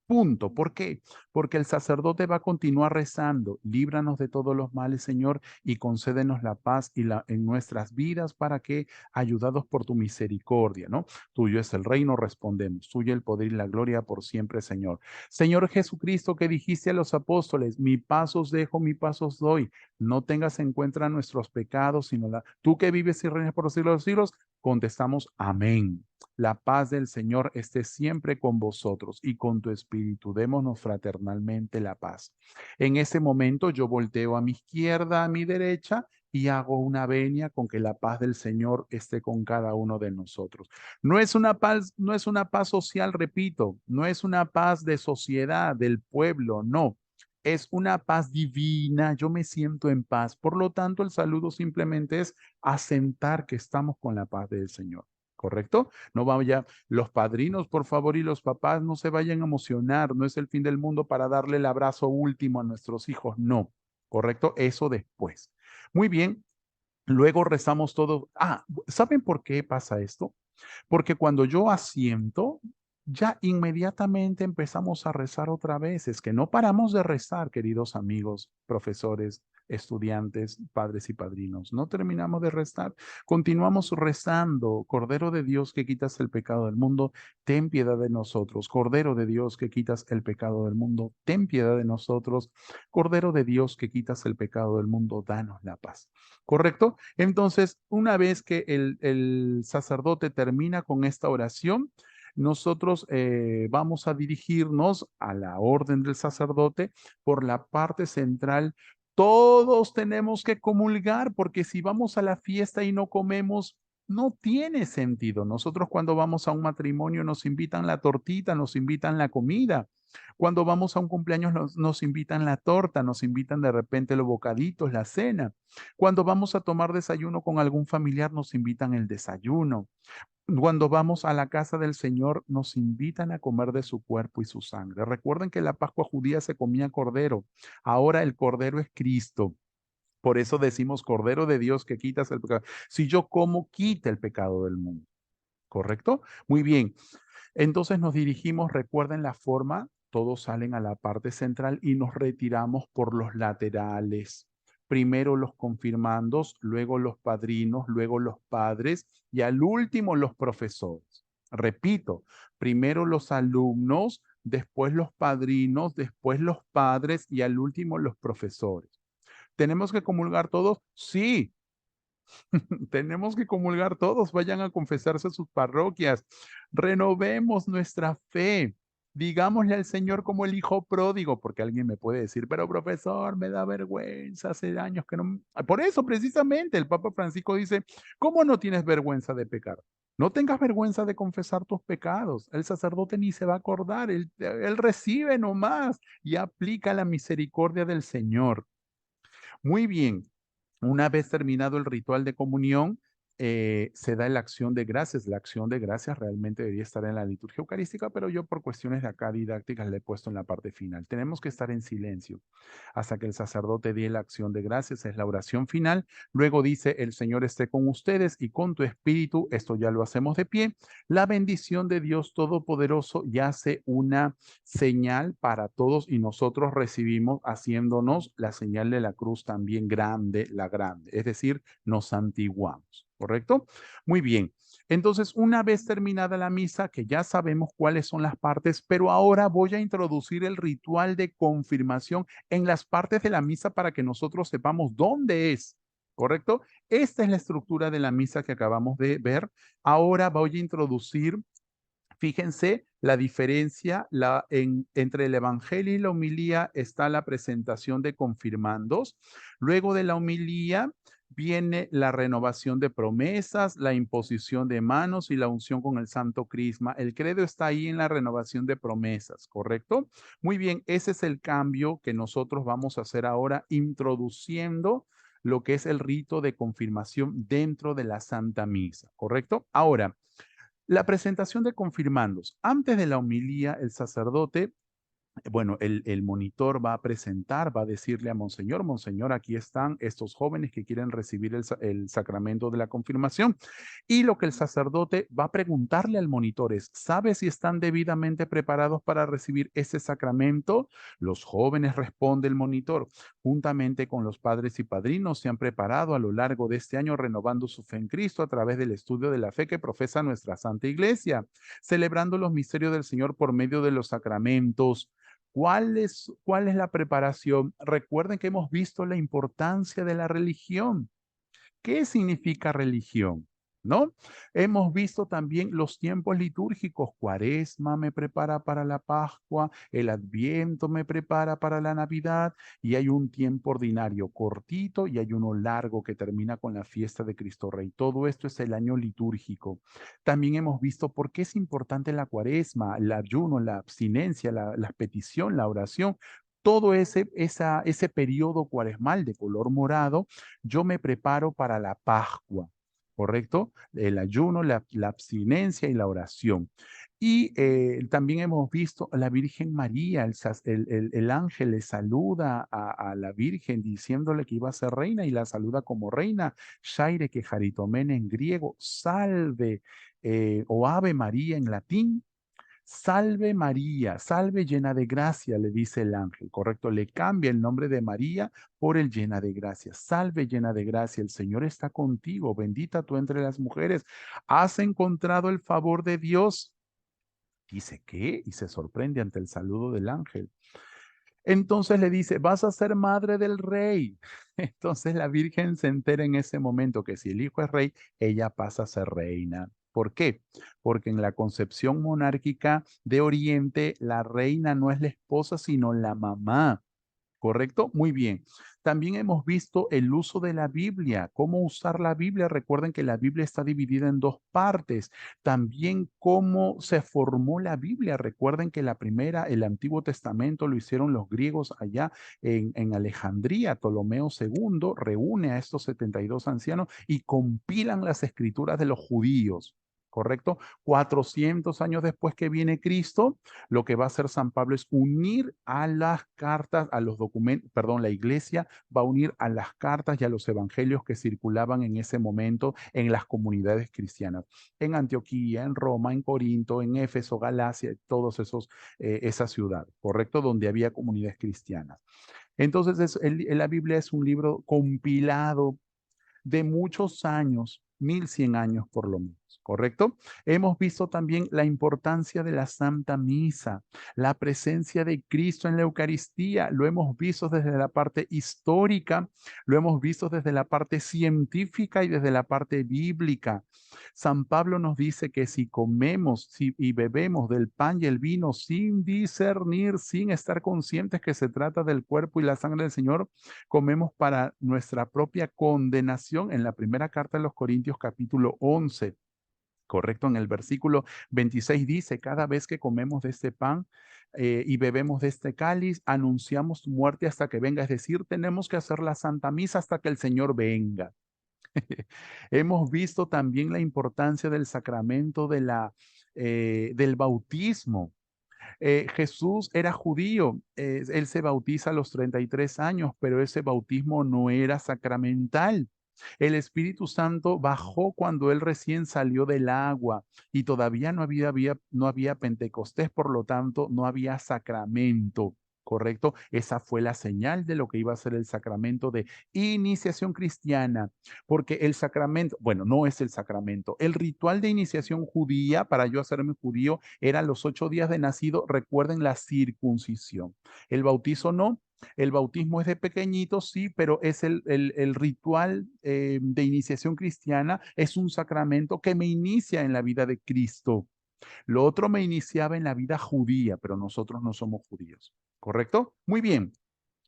Punto. ¿Por qué? Porque el sacerdote va a continuar rezando. Líbranos de todos los males, Señor, y concédenos la paz en nuestras vidas para que, ayudados por tu misericordia, ¿no? Tuyo es el reino, respondemos. Tuyo el poder y la gloria por siempre, Señor. Señor Jesucristo, que dijiste a los apóstoles, mi paz os dejo, mi paz os doy. No tengas en cuenta nuestros pecados, sino tú que vives y reinas por los siglos de los siglos, contestamos amén. La paz del Señor esté siempre con vosotros y con tu espíritu. Démonos fraternalmente la paz. En ese momento yo volteo a mi izquierda, a mi derecha y hago una venia con que la paz del Señor esté con cada uno de nosotros. No es una paz social, repito, no es una paz de sociedad, del pueblo, no. Es una paz divina, yo me siento en paz. Por lo tanto, el saludo simplemente es asentar que estamos con la paz del Señor. ¿Correcto? No vaya, los padrinos, por favor, y los papás no se vayan a emocionar. No es el fin del mundo para darle el abrazo último a nuestros hijos. No, ¿correcto? Eso después. Muy bien. Luego rezamos todo. ¿Saben por qué pasa esto? Porque cuando yo asiento, ya inmediatamente empezamos a rezar otra vez. Es que no paramos de rezar, queridos amigos, profesores, estudiantes, padres y padrinos. No terminamos de rezar. Continuamos rezando. Cordero de Dios que quitas el pecado del mundo, ten piedad de nosotros. Cordero de Dios que quitas el pecado del mundo, ten piedad de nosotros. Cordero de Dios que quitas el pecado del mundo, danos la paz. ¿Correcto? Entonces, una vez que el sacerdote termina con esta oración, nosotros vamos a dirigirnos a la orden del sacerdote por la parte central. Todos tenemos que comulgar porque si vamos a la fiesta y no comemos, no tiene sentido. Nosotros cuando vamos a un matrimonio nos invitan la tortita, nos invitan la comida. Cuando vamos a un cumpleaños nos invitan la torta, nos invitan de repente los bocaditos, la cena. Cuando vamos a tomar desayuno con algún familiar, nos invitan el desayuno. Cuando vamos a la casa del Señor, nos invitan a comer de su cuerpo y su sangre. Recuerden que en la Pascua judía se comía cordero. Ahora el cordero es Cristo. Por eso decimos Cordero de Dios que quitas el pecado. Si yo como, quita el pecado del mundo. ¿Correcto? Muy bien. Entonces nos dirigimos, recuerden la forma, todos salen a la parte central y nos retiramos por los laterales. Primero los confirmandos, luego los padrinos, luego los padres y al último los profesores. Repito, primero los alumnos, después los padrinos, después los padres y al último los profesores. ¿Tenemos que comulgar todos? Sí, tenemos que comulgar todos, vayan a confesarse a sus parroquias, renovemos nuestra fe, digámosle al Señor como el hijo pródigo, porque alguien me puede decir, pero profesor, me da vergüenza, hace años que no. Por eso precisamente el Papa Francisco dice, ¿cómo no tienes vergüenza de pecar? No tengas vergüenza de confesar tus pecados. El sacerdote ni se va a acordar, él recibe nomás y aplica la misericordia del Señor. Muy bien, una vez terminado el ritual de comunión, se da la acción de gracias. La acción de gracias realmente debería estar en la liturgia eucarística, pero yo por cuestiones de acá didácticas le he puesto en la parte final. Tenemos que estar en silencio hasta que el sacerdote dé la acción de gracias. Es la oración final. Luego dice, el Señor esté con ustedes y con tu espíritu. Esto ya lo hacemos de pie. La bendición de Dios Todopoderoso ya hace una señal para todos y nosotros recibimos haciéndonos la señal de la cruz también grande, la grande, es decir, nos santiguamos, ¿correcto? Muy bien. Entonces, una vez terminada la misa, que ya sabemos cuáles son las partes, pero ahora voy a introducir el ritual de confirmación en las partes de la misa para que nosotros sepamos dónde es. ¿Correcto? Esta es la estructura de la misa que acabamos de ver. Ahora voy a introducir. Fíjense la diferencia entre el Evangelio y la homilía está la presentación de confirmandos. Luego de la homilía viene la renovación de promesas, la imposición de manos y la unción con el Santo Crisma. El credo está ahí en la renovación de promesas, ¿correcto? Muy bien, ese es el cambio que nosotros vamos a hacer ahora, introduciendo lo que es el rito de confirmación dentro de la Santa Misa, ¿correcto? Ahora, la presentación de confirmandos. Antes de la homilía, el sacerdote, bueno, el monitor va a presentar, va a decirle a Monseñor, Monseñor, aquí están estos jóvenes que quieren recibir el sacramento de la confirmación. Y lo que el sacerdote va a preguntarle al monitor es, ¿sabe si están debidamente preparados para recibir ese sacramento? Los jóvenes, responde el monitor, juntamente con los padres y padrinos, se han preparado a lo largo de este año renovando su fe en Cristo a través del estudio de la fe que profesa nuestra Santa Iglesia, celebrando los misterios del Señor por medio de los sacramentos. ¿Cuál es la preparación? Recuerden que hemos visto la importancia de la religión. ¿Qué significa religión? ¿No? Hemos visto también los tiempos litúrgicos. Cuaresma me prepara para la Pascua, el Adviento me prepara para la Navidad y hay un tiempo ordinario cortito y hay uno largo que termina con la fiesta de Cristo Rey. Todo esto es el año litúrgico. También hemos visto por qué es importante la Cuaresma, el ayuno, la abstinencia, la petición, la oración. Todo ese periodo cuaresmal de color morado yo me preparo para la Pascua, ¿correcto? El ayuno, la abstinencia y la oración. Y también hemos visto a la Virgen María, el ángel le saluda a la Virgen diciéndole que iba a ser reina y la saluda como reina. Shaire que jaritomene en griego, salve o Ave María en latín. Salve María, salve llena de gracia, le dice el ángel, correcto, le cambia el nombre de María por el llena de gracia. Salve llena de gracia, el Señor está contigo, bendita tú entre las mujeres. ¿Has encontrado el favor de Dios? Dice, ¿qué? Y se sorprende ante el saludo del ángel. Entonces le dice, vas a ser madre del rey. Entonces la Virgen se entera en ese momento que si el hijo es rey, ella pasa a ser reina. ¿Por qué? Porque en la concepción monárquica de Oriente, la reina no es la esposa, sino la mamá. ¿Correcto? Muy bien. También hemos visto el uso de la Biblia, cómo usar la Biblia. Recuerden que la Biblia está dividida en dos partes. También cómo se formó la Biblia. Recuerden que la primera, el Antiguo Testamento, lo hicieron los griegos allá en Alejandría. Ptolomeo II reúne a estos 72 ancianos y compilan las escrituras de los judíos. ¿Correcto? 400 años después que viene Cristo, lo que va a hacer San Pablo es unir a las cartas, a los documentos, perdón, la iglesia va a unir a las cartas y a los evangelios que circulaban en ese momento en las comunidades cristianas, en Antioquía, en Roma, en Corinto, en Éfeso, Galacia, todos esas ciudades, ¿correcto? Donde había comunidades cristianas. Entonces, la Biblia es un libro compilado de muchos años, 1100 años por lo menos, ¿correcto? Hemos visto también la importancia de la Santa Misa, la presencia de Cristo en la Eucaristía, lo hemos visto desde la parte histórica, lo hemos visto desde la parte científica y desde la parte bíblica. San Pablo nos dice que si comemos y bebemos del pan y el vino sin discernir, sin estar conscientes que se trata del cuerpo y la sangre del Señor, comemos para nuestra propia condenación en la primera carta de los Corintios capítulo 11. Correcto, en el versículo 26 dice, cada vez que comemos de este pan y bebemos de este cáliz, anunciamos tu muerte hasta que venga. Es decir, tenemos que hacer la Santa Misa hasta que el Señor venga. Hemos visto también la importancia del sacramento del bautismo. Jesús era judío, él se bautiza a los 33 años, pero ese bautismo no era sacramental. El Espíritu Santo bajó cuando él recién salió del agua y todavía no había Pentecostés, por lo tanto no había sacramento. ¿Correcto? Esa fue la señal de lo que iba a ser el sacramento de iniciación cristiana, porque el sacramento, bueno, no es el sacramento, el ritual de iniciación judía para yo hacerme judío era los 8 días de nacido, recuerden la circuncisión. El bautizo no, el bautismo es de pequeñito, sí, pero es el ritual de iniciación cristiana, es un sacramento que me inicia en la vida de Cristo. Lo otro me iniciaba en la vida judía, pero nosotros no somos judíos, ¿correcto? Muy bien.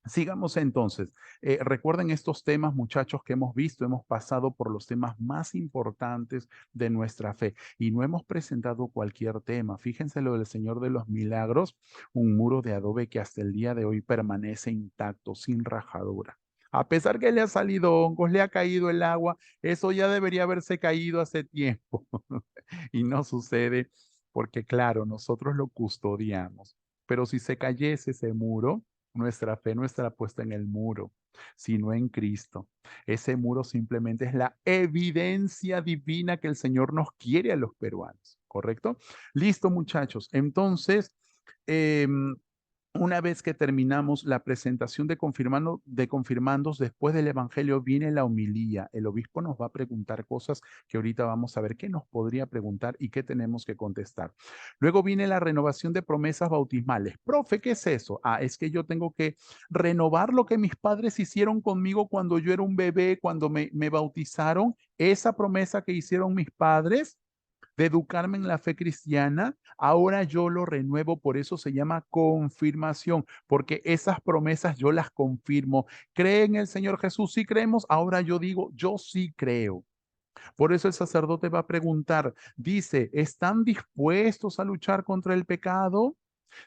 Sigamos entonces. Recuerden estos temas, muchachos, que hemos visto. Hemos pasado por los temas más importantes de nuestra fe y no hemos presentado cualquier tema. Fíjense lo del Señor de los Milagros, un muro de adobe que hasta el día de hoy permanece intacto, sin rajadura. A pesar que le ha salido hongos, le ha caído el agua, eso ya debería haberse caído hace tiempo. Y no sucede porque, claro, nosotros lo custodiamos. Pero si se cayese ese muro, nuestra fe no estará puesta en el muro, sino en Cristo. Ese muro simplemente es la evidencia divina que el Señor nos quiere a los peruanos, ¿correcto? Listo, muchachos. Entonces, em, una vez que terminamos la presentación de confirmandos, después del Evangelio viene la homilía. El obispo nos va a preguntar cosas que ahorita vamos a ver qué nos podría preguntar y qué tenemos que contestar. Luego viene la renovación de promesas bautismales. Profe, ¿qué es eso? Ah, es que yo tengo que renovar lo que mis padres hicieron conmigo cuando yo era un bebé, cuando me bautizaron. Esa promesa que hicieron mis padres de educarme en la fe cristiana, ahora yo lo renuevo, por eso se llama confirmación, porque esas promesas yo las confirmo. ¿Cree en el Señor Jesús? Sí creemos, ahora yo digo, yo sí creo. Por eso el sacerdote va a preguntar, dice, ¿están dispuestos a luchar contra el pecado?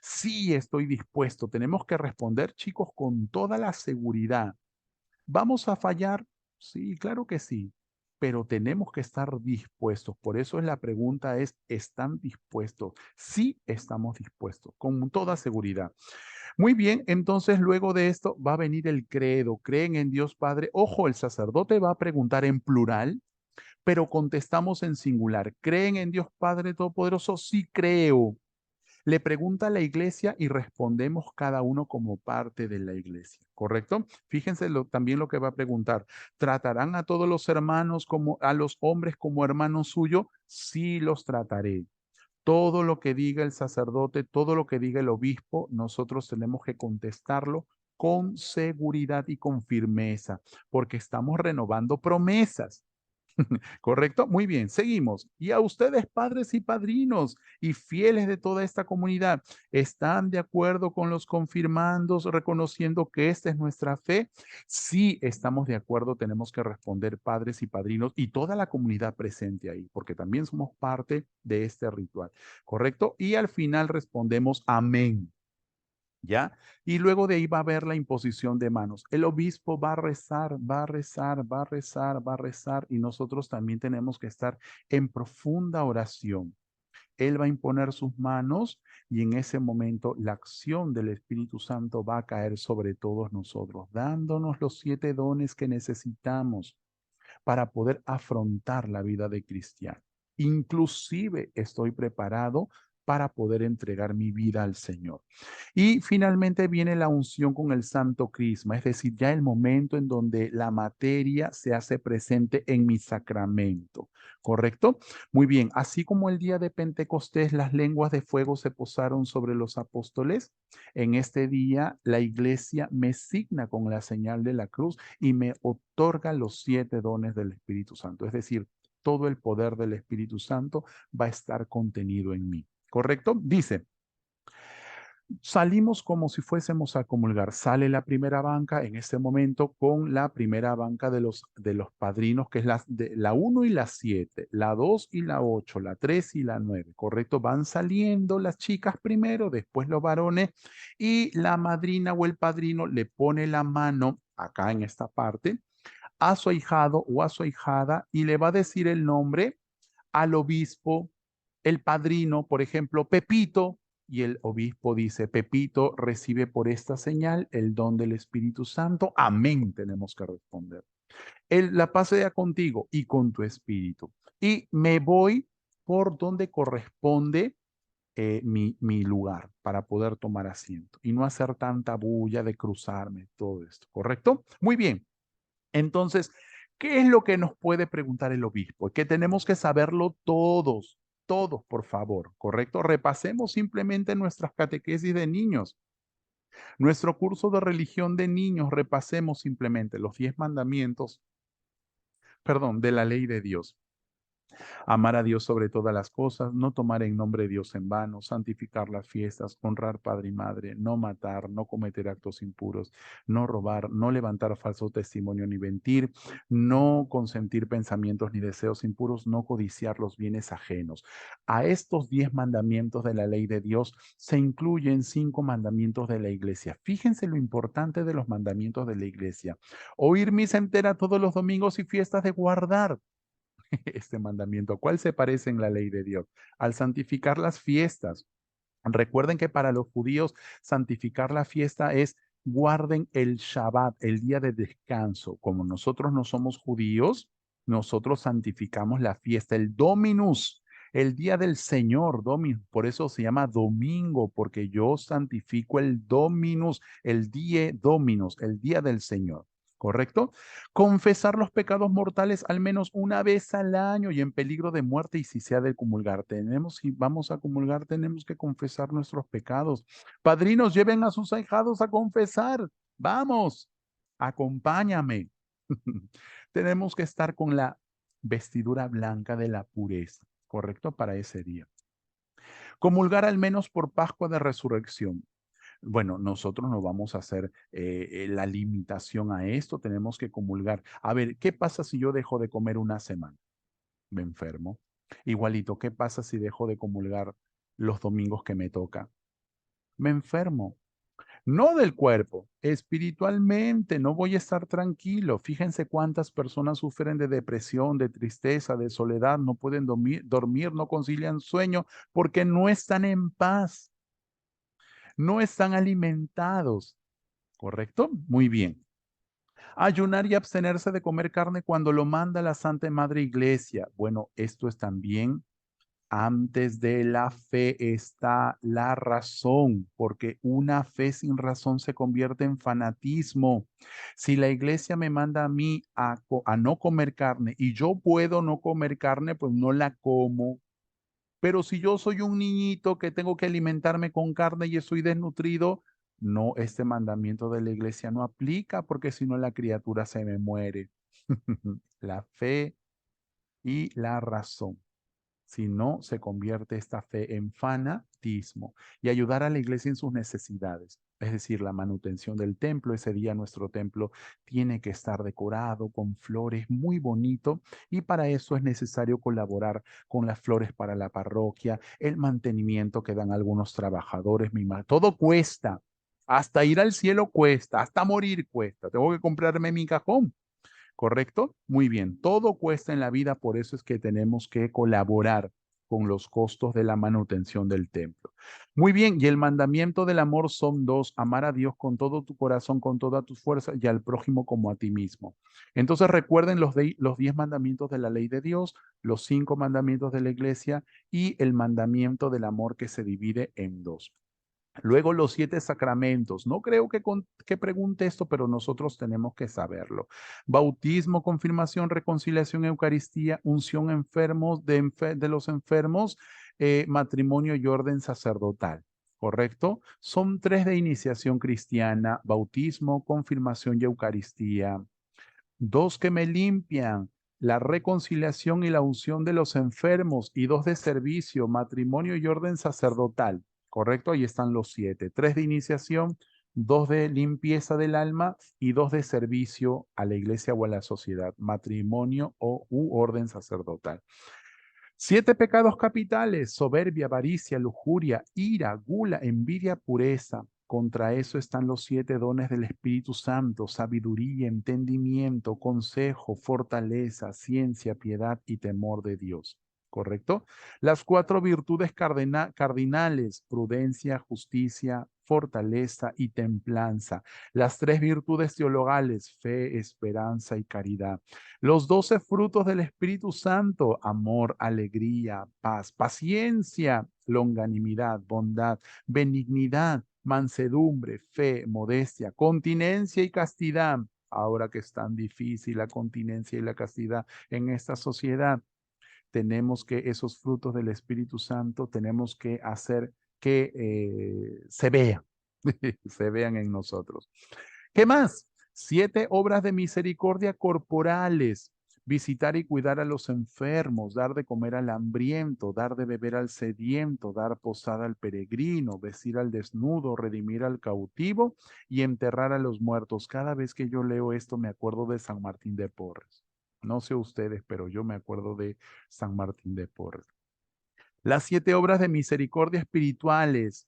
Sí, estoy dispuesto. Tenemos que responder, chicos, con toda la seguridad. ¿Vamos a fallar? Sí, claro que sí, pero tenemos que estar dispuestos. Por eso es la pregunta es, ¿están dispuestos? Sí, estamos dispuestos, con toda seguridad. Muy bien, entonces luego de esto va a venir el credo. ¿Creen en Dios Padre? Ojo, el sacerdote va a preguntar en plural, pero contestamos en singular. ¿Creen en Dios Padre Todopoderoso? Sí, creo. Le pregunta a la iglesia y respondemos cada uno como parte de la iglesia, ¿correcto? Fíjense también lo que va a preguntar. ¿Tratarán a todos los hermanos como a los hombres como hermanos suyos? Sí, los trataré. Todo lo que diga el sacerdote, todo lo que diga el obispo, nosotros tenemos que contestarlo con seguridad y con firmeza, porque estamos renovando promesas. ¿Correcto? Muy bien, seguimos. Y a ustedes, padres y padrinos y fieles de toda esta comunidad, ¿están de acuerdo con los confirmandos, reconociendo que esta es nuestra fe? Sí, estamos de acuerdo, tenemos que responder padres y padrinos y toda la comunidad presente ahí, porque también somos parte de este ritual, ¿correcto? Y al final respondemos amén. ¿Ya? Y luego de ahí va a haber la imposición de manos. El obispo va a rezar, va a rezar, va a rezar, va a rezar y nosotros también tenemos que estar en profunda oración. Él va a imponer sus manos y en ese momento la acción del Espíritu Santo va a caer sobre todos nosotros, dándonos los 7 dones que necesitamos para poder afrontar la vida de cristiano. Inclusive estoy preparado para poder entregar mi vida al Señor. Y finalmente viene la unción con el Santo Crisma, es decir, ya el momento en donde la materia se hace presente en mi sacramento, ¿correcto? Muy bien, así como el día de Pentecostés las lenguas de fuego se posaron sobre los apóstoles, en este día la iglesia me signa con la señal de la cruz y me otorga los 7 dones del Espíritu Santo, es decir, todo el poder del Espíritu Santo va a estar contenido en mí. ¿Correcto? Dice, salimos como si fuésemos a comulgar. Sale la primera banca en este momento con la primera banca de los padrinos, que es la 1 y la 7, la 2 y la 8, la 3 y la 9, ¿correcto? Van saliendo las chicas primero, después los varones, y la madrina o el padrino le pone la mano acá en esta parte a su ahijado o a su ahijada y le va a decir el nombre al obispo, el padrino, por ejemplo, Pepito, y el obispo dice, Pepito recibe por esta señal el don del Espíritu Santo. Amén, tenemos que responder. La paz sea contigo y con tu espíritu. Y me voy por donde corresponde mi lugar para poder tomar asiento y no hacer tanta bulla de cruzarme, todo esto, ¿correcto? Muy bien. Entonces, ¿qué es lo que nos puede preguntar el obispo? Que tenemos que saberlo todos, todos, por favor, ¿correcto? Repasemos simplemente nuestras catequesis de niños, nuestro curso de religión de niños, repasemos simplemente los 10 mandamientos, perdón, de la ley de Dios. Amar a Dios sobre todas las cosas, no tomar en nombre de Dios en vano, santificar las fiestas, honrar padre y madre, no matar, no cometer actos impuros, no robar, no levantar falso testimonio ni mentir, no consentir pensamientos ni deseos impuros, no codiciar los bienes ajenos. A estos 10 mandamientos de la ley de Dios se incluyen 5 mandamientos de la iglesia. Fíjense lo importante de los mandamientos de la iglesia. Oír misa entera todos los domingos y fiestas de guardar este mandamiento. ¿A cuál se parece en la ley de Dios? Al santificar las fiestas. Recuerden que para los judíos santificar la fiesta es guarden el Shabbat, el día de descanso. Como nosotros no somos judíos, nosotros santificamos la fiesta, el Dominus, el día del Señor, Dominus. Por eso se llama domingo, porque yo santifico el Dominus, el día Dominus, el día del Señor. ¿Correcto? Confesar los pecados mortales al menos una vez al año y en peligro de muerte y si se ha de comulgar. Si vamos a comulgar, tenemos que confesar nuestros pecados. Padrinos, lleven a sus ahijados a confesar. Vamos, acompáñame. Tenemos que estar con la vestidura blanca de la pureza, ¿correcto? Para ese día. Comulgar al menos por Pascua de Resurrección. Bueno, nosotros no vamos a hacer la limitación a esto, tenemos que comulgar. A ver, ¿qué pasa si yo dejo de comer una semana? Me enfermo. Igualito, ¿qué pasa si dejo de comulgar los domingos que me toca? Me enfermo. No del cuerpo, espiritualmente, no voy a estar tranquilo. Fíjense cuántas personas sufren de depresión, de tristeza, de soledad, no pueden dormir, no concilian sueño porque no están en paz, no están alimentados. ¿Correcto? Muy bien. Ayunar y abstenerse de comer carne cuando lo manda la Santa Madre Iglesia. Bueno, esto es también antes de la fe está la razón, porque una fe sin razón se convierte en fanatismo. Si la iglesia me manda a mí a no comer carne y yo puedo no comer carne, pues no la como. Pero si yo soy un niñito que tengo que alimentarme con carne y estoy desnutrido, no, este mandamiento de la iglesia no aplica porque si no la criatura se me muere. La fe y la razón. Si no, se convierte esta fe en fanatismo y ayudar a la iglesia en sus necesidades. Es decir, la manutención del templo. Ese día nuestro templo tiene que estar decorado con flores, muy bonito, y para eso es necesario colaborar con las flores para la parroquia, el mantenimiento que dan algunos trabajadores. Todo cuesta. Hasta ir al cielo cuesta, hasta morir cuesta. Tengo que comprarme mi cajón. ¿Correcto? Muy bien, todo cuesta en la vida, por eso es que tenemos que colaborar con los costos de la manutención del templo. Muy bien, y el mandamiento del amor son dos: amar a Dios con todo tu corazón, con toda tu fuerza, y al prójimo como a ti mismo. Entonces recuerden los 10 mandamientos de la ley de Dios, los 5 mandamientos de la iglesia y el mandamiento del amor que se divide en dos. Luego los 7 sacramentos. No creo que pregunte esto, pero nosotros tenemos que saberlo. Bautismo, confirmación, reconciliación, Eucaristía, unción enfermos de los enfermos, matrimonio y orden sacerdotal. ¿Correcto? Son 3 de iniciación cristiana: bautismo, confirmación y Eucaristía. 2 que me limpian: la reconciliación y la unción de los enfermos, y 2 de servicio, matrimonio y orden sacerdotal. ¿Correcto? Ahí están los 7. 3 de iniciación, 2 de limpieza del alma y 2 de servicio a la iglesia o a la sociedad, matrimonio u orden sacerdotal. 7 pecados capitales: soberbia, avaricia, lujuria, ira, gula, envidia, pureza. Contra eso están los 7 dones del Espíritu Santo: sabiduría, entendimiento, consejo, fortaleza, ciencia, piedad y temor de Dios. ¿Correcto? Las 4 virtudes cardinales: prudencia, justicia, fortaleza y templanza. Las 3 virtudes teologales: fe, esperanza y caridad. Los 12 frutos del Espíritu Santo: amor, alegría, paz, paciencia, longanimidad, bondad, benignidad, mansedumbre, fe, modestia, continencia y castidad. Ahora que es tan difícil la continencia y la castidad en esta sociedad, tenemos que esos frutos del Espíritu Santo, tenemos que hacer que se vean, se vean en nosotros. ¿Qué más? 7 obras de misericordia corporales: visitar y cuidar a los enfermos, dar de comer al hambriento, dar de beber al sediento, dar posada al peregrino, vestir al desnudo, redimir al cautivo y enterrar a los muertos. Cada vez que yo leo esto me acuerdo de San Martín de Porres. No sé ustedes, pero yo me acuerdo de San Martín de Porres. Las 7 obras de misericordia espirituales,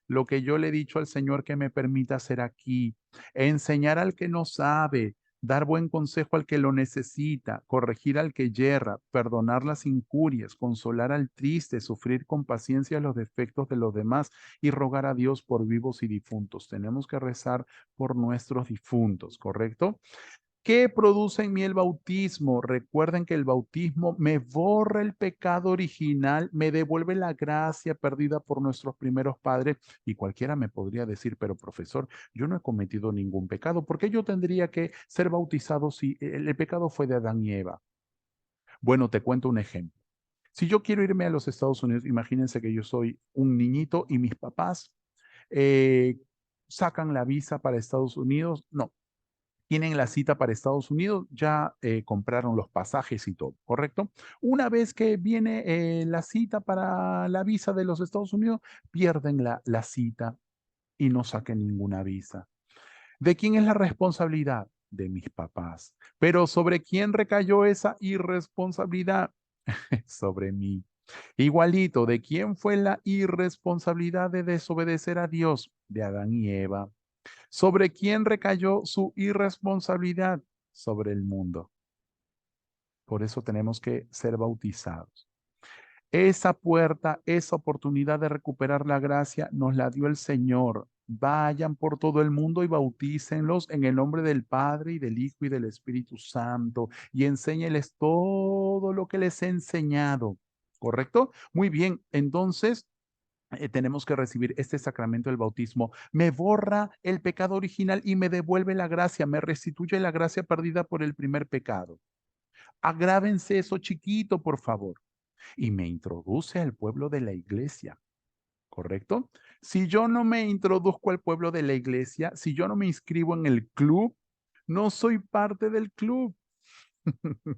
lo que yo le he dicho al Señor que me permita hacer aquí, enseñar al que no sabe, dar buen consejo al que lo necesita, corregir al que yerra, perdonar las injurias, consolar al triste, sufrir con paciencia los defectos de los demás y rogar a Dios por vivos y difuntos. Tenemos que rezar por nuestros difuntos, ¿correcto? ¿Qué produce en mí el bautismo? Recuerden que el bautismo me borra el pecado original, me devuelve la gracia perdida por nuestros primeros padres. Y cualquiera me podría decir, pero profesor, yo no he cometido ningún pecado. ¿Por qué yo tendría que ser bautizado si el pecado fue de Adán y Eva? Bueno, te cuento un ejemplo. Si yo quiero irme a los Estados Unidos, imagínense que yo soy un niñito y mis papás eh, sacan la visa para Estados Unidos. No, tienen la cita para Estados Unidos, ya compraron los pasajes y todo, ¿correcto? Una vez que viene la cita para la visa de los Estados Unidos, pierden la cita y no saquen ninguna visa. ¿De quién es la responsabilidad? De mis papás. Pero ¿sobre quién recayó esa irresponsabilidad? Sobre mí. Igualito, ¿de quién fue la irresponsabilidad de desobedecer a Dios? De Adán y Eva. ¿Sobre quién recayó su irresponsabilidad? Sobre el mundo. Por eso tenemos que ser bautizados. Esa puerta, esa oportunidad de recuperar la gracia nos la dio el Señor. Vayan por todo el mundo y bautícenlos en el nombre del Padre y del Hijo y del Espíritu Santo y enséñeles todo lo que les he enseñado. ¿Correcto? Muy bien, entonces tenemos que recibir este sacramento del bautismo. Me borra el pecado original y me devuelve la gracia, me restituye la gracia perdida por el primer pecado. Agrábense eso chiquito, por favor. Y me introduce al pueblo de la iglesia, ¿correcto? Si yo no me introduzco al pueblo de la iglesia, si yo no me inscribo en el club, no soy parte del club.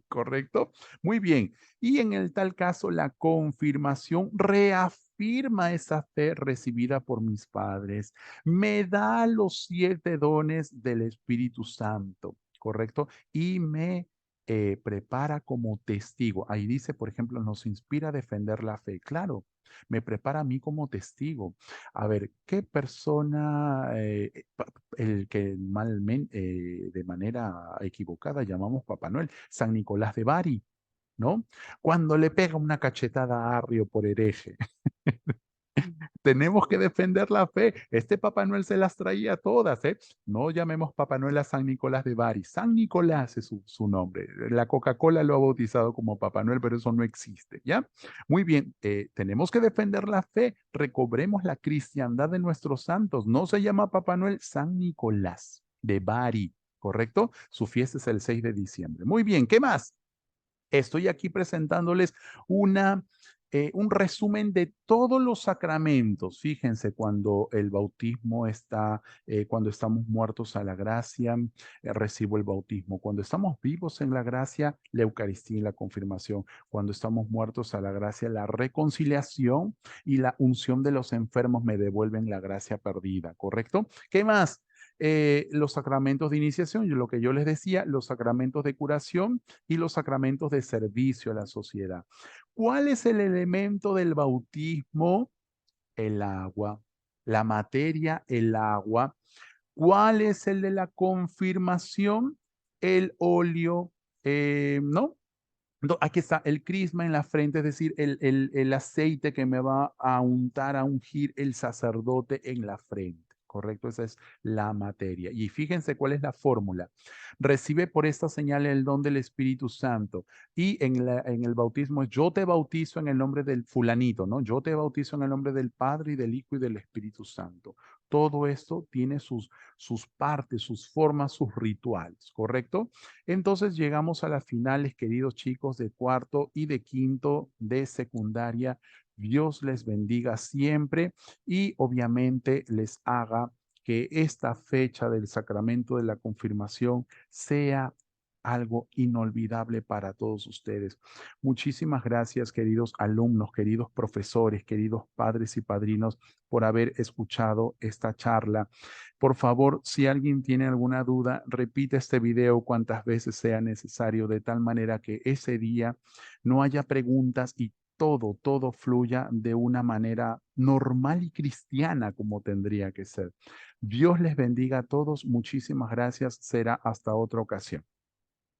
¿Correcto? Muy bien. Y en el tal caso, la confirmación reafirma esa fe recibida por mis padres. Me da los 7 dones del Espíritu Santo, ¿correcto? Y me prepara como testigo. Ahí dice, por ejemplo, nos inspira a defender la fe. Claro, me prepara a mí como testigo. A ver, ¿qué persona, el que malmente, de manera equivocada llamamos Papá Noel? San Nicolás de Bari, ¿no? Cuando le pega una cachetada a Arrio por hereje. Tenemos que defender la fe. Este Papá Noel se las traía todas, ¿eh? No llamemos Papá Noel a San Nicolás de Bari. San Nicolás es su nombre. La Coca-Cola lo ha bautizado como Papá Noel, pero eso no existe, ¿ya? Muy bien, tenemos que defender la fe. Recobremos la cristiandad de nuestros santos. No se llama Papá Noel, San Nicolás de Bari, ¿correcto? Su fiesta es el 6 de diciembre. Muy bien, ¿qué más? Estoy aquí presentándoles un resumen de todos los sacramentos. Fíjense, cuando el bautismo está, cuando estamos muertos a la gracia, recibo el bautismo. Cuando estamos vivos en la gracia, la Eucaristía y la confirmación. Cuando estamos muertos a la gracia, la reconciliación y la unción de los enfermos me devuelven la gracia perdida, ¿correcto? ¿Qué más? Los sacramentos de iniciación, lo que yo les decía, los sacramentos de curación y los sacramentos de servicio a la sociedad. ¿Cuál es el elemento del bautismo? El agua. La materia, el agua. ¿Cuál es el de la confirmación? El óleo, ¿no? Aquí está el crisma en la frente, es decir, el aceite que me va a untar, a ungir el sacerdote en la frente. ¿Correcto? Esa es la materia. Y fíjense cuál es la fórmula. Recibe por esta señal el don del Espíritu Santo. Y en el bautismo es yo te bautizo en el nombre del fulanito, ¿no? Yo te bautizo en el nombre del Padre y del Hijo y del Espíritu Santo. Todo esto tiene sus partes, sus formas, sus rituales, ¿correcto? Entonces llegamos a las finales, queridos chicos de cuarto y de quinto de secundaria. Dios les bendiga siempre y obviamente les haga que esta fecha del sacramento de la confirmación sea algo inolvidable para todos ustedes. Muchísimas gracias, queridos alumnos, queridos profesores, queridos padres y padrinos, por haber escuchado esta charla. Por favor, si alguien tiene alguna duda, repite este video cuantas veces sea necesario, de tal manera que ese día no haya preguntas y todo fluya de una manera normal y cristiana como tendría que ser. Dios les bendiga a todos. Muchísimas gracias. Será hasta otra ocasión.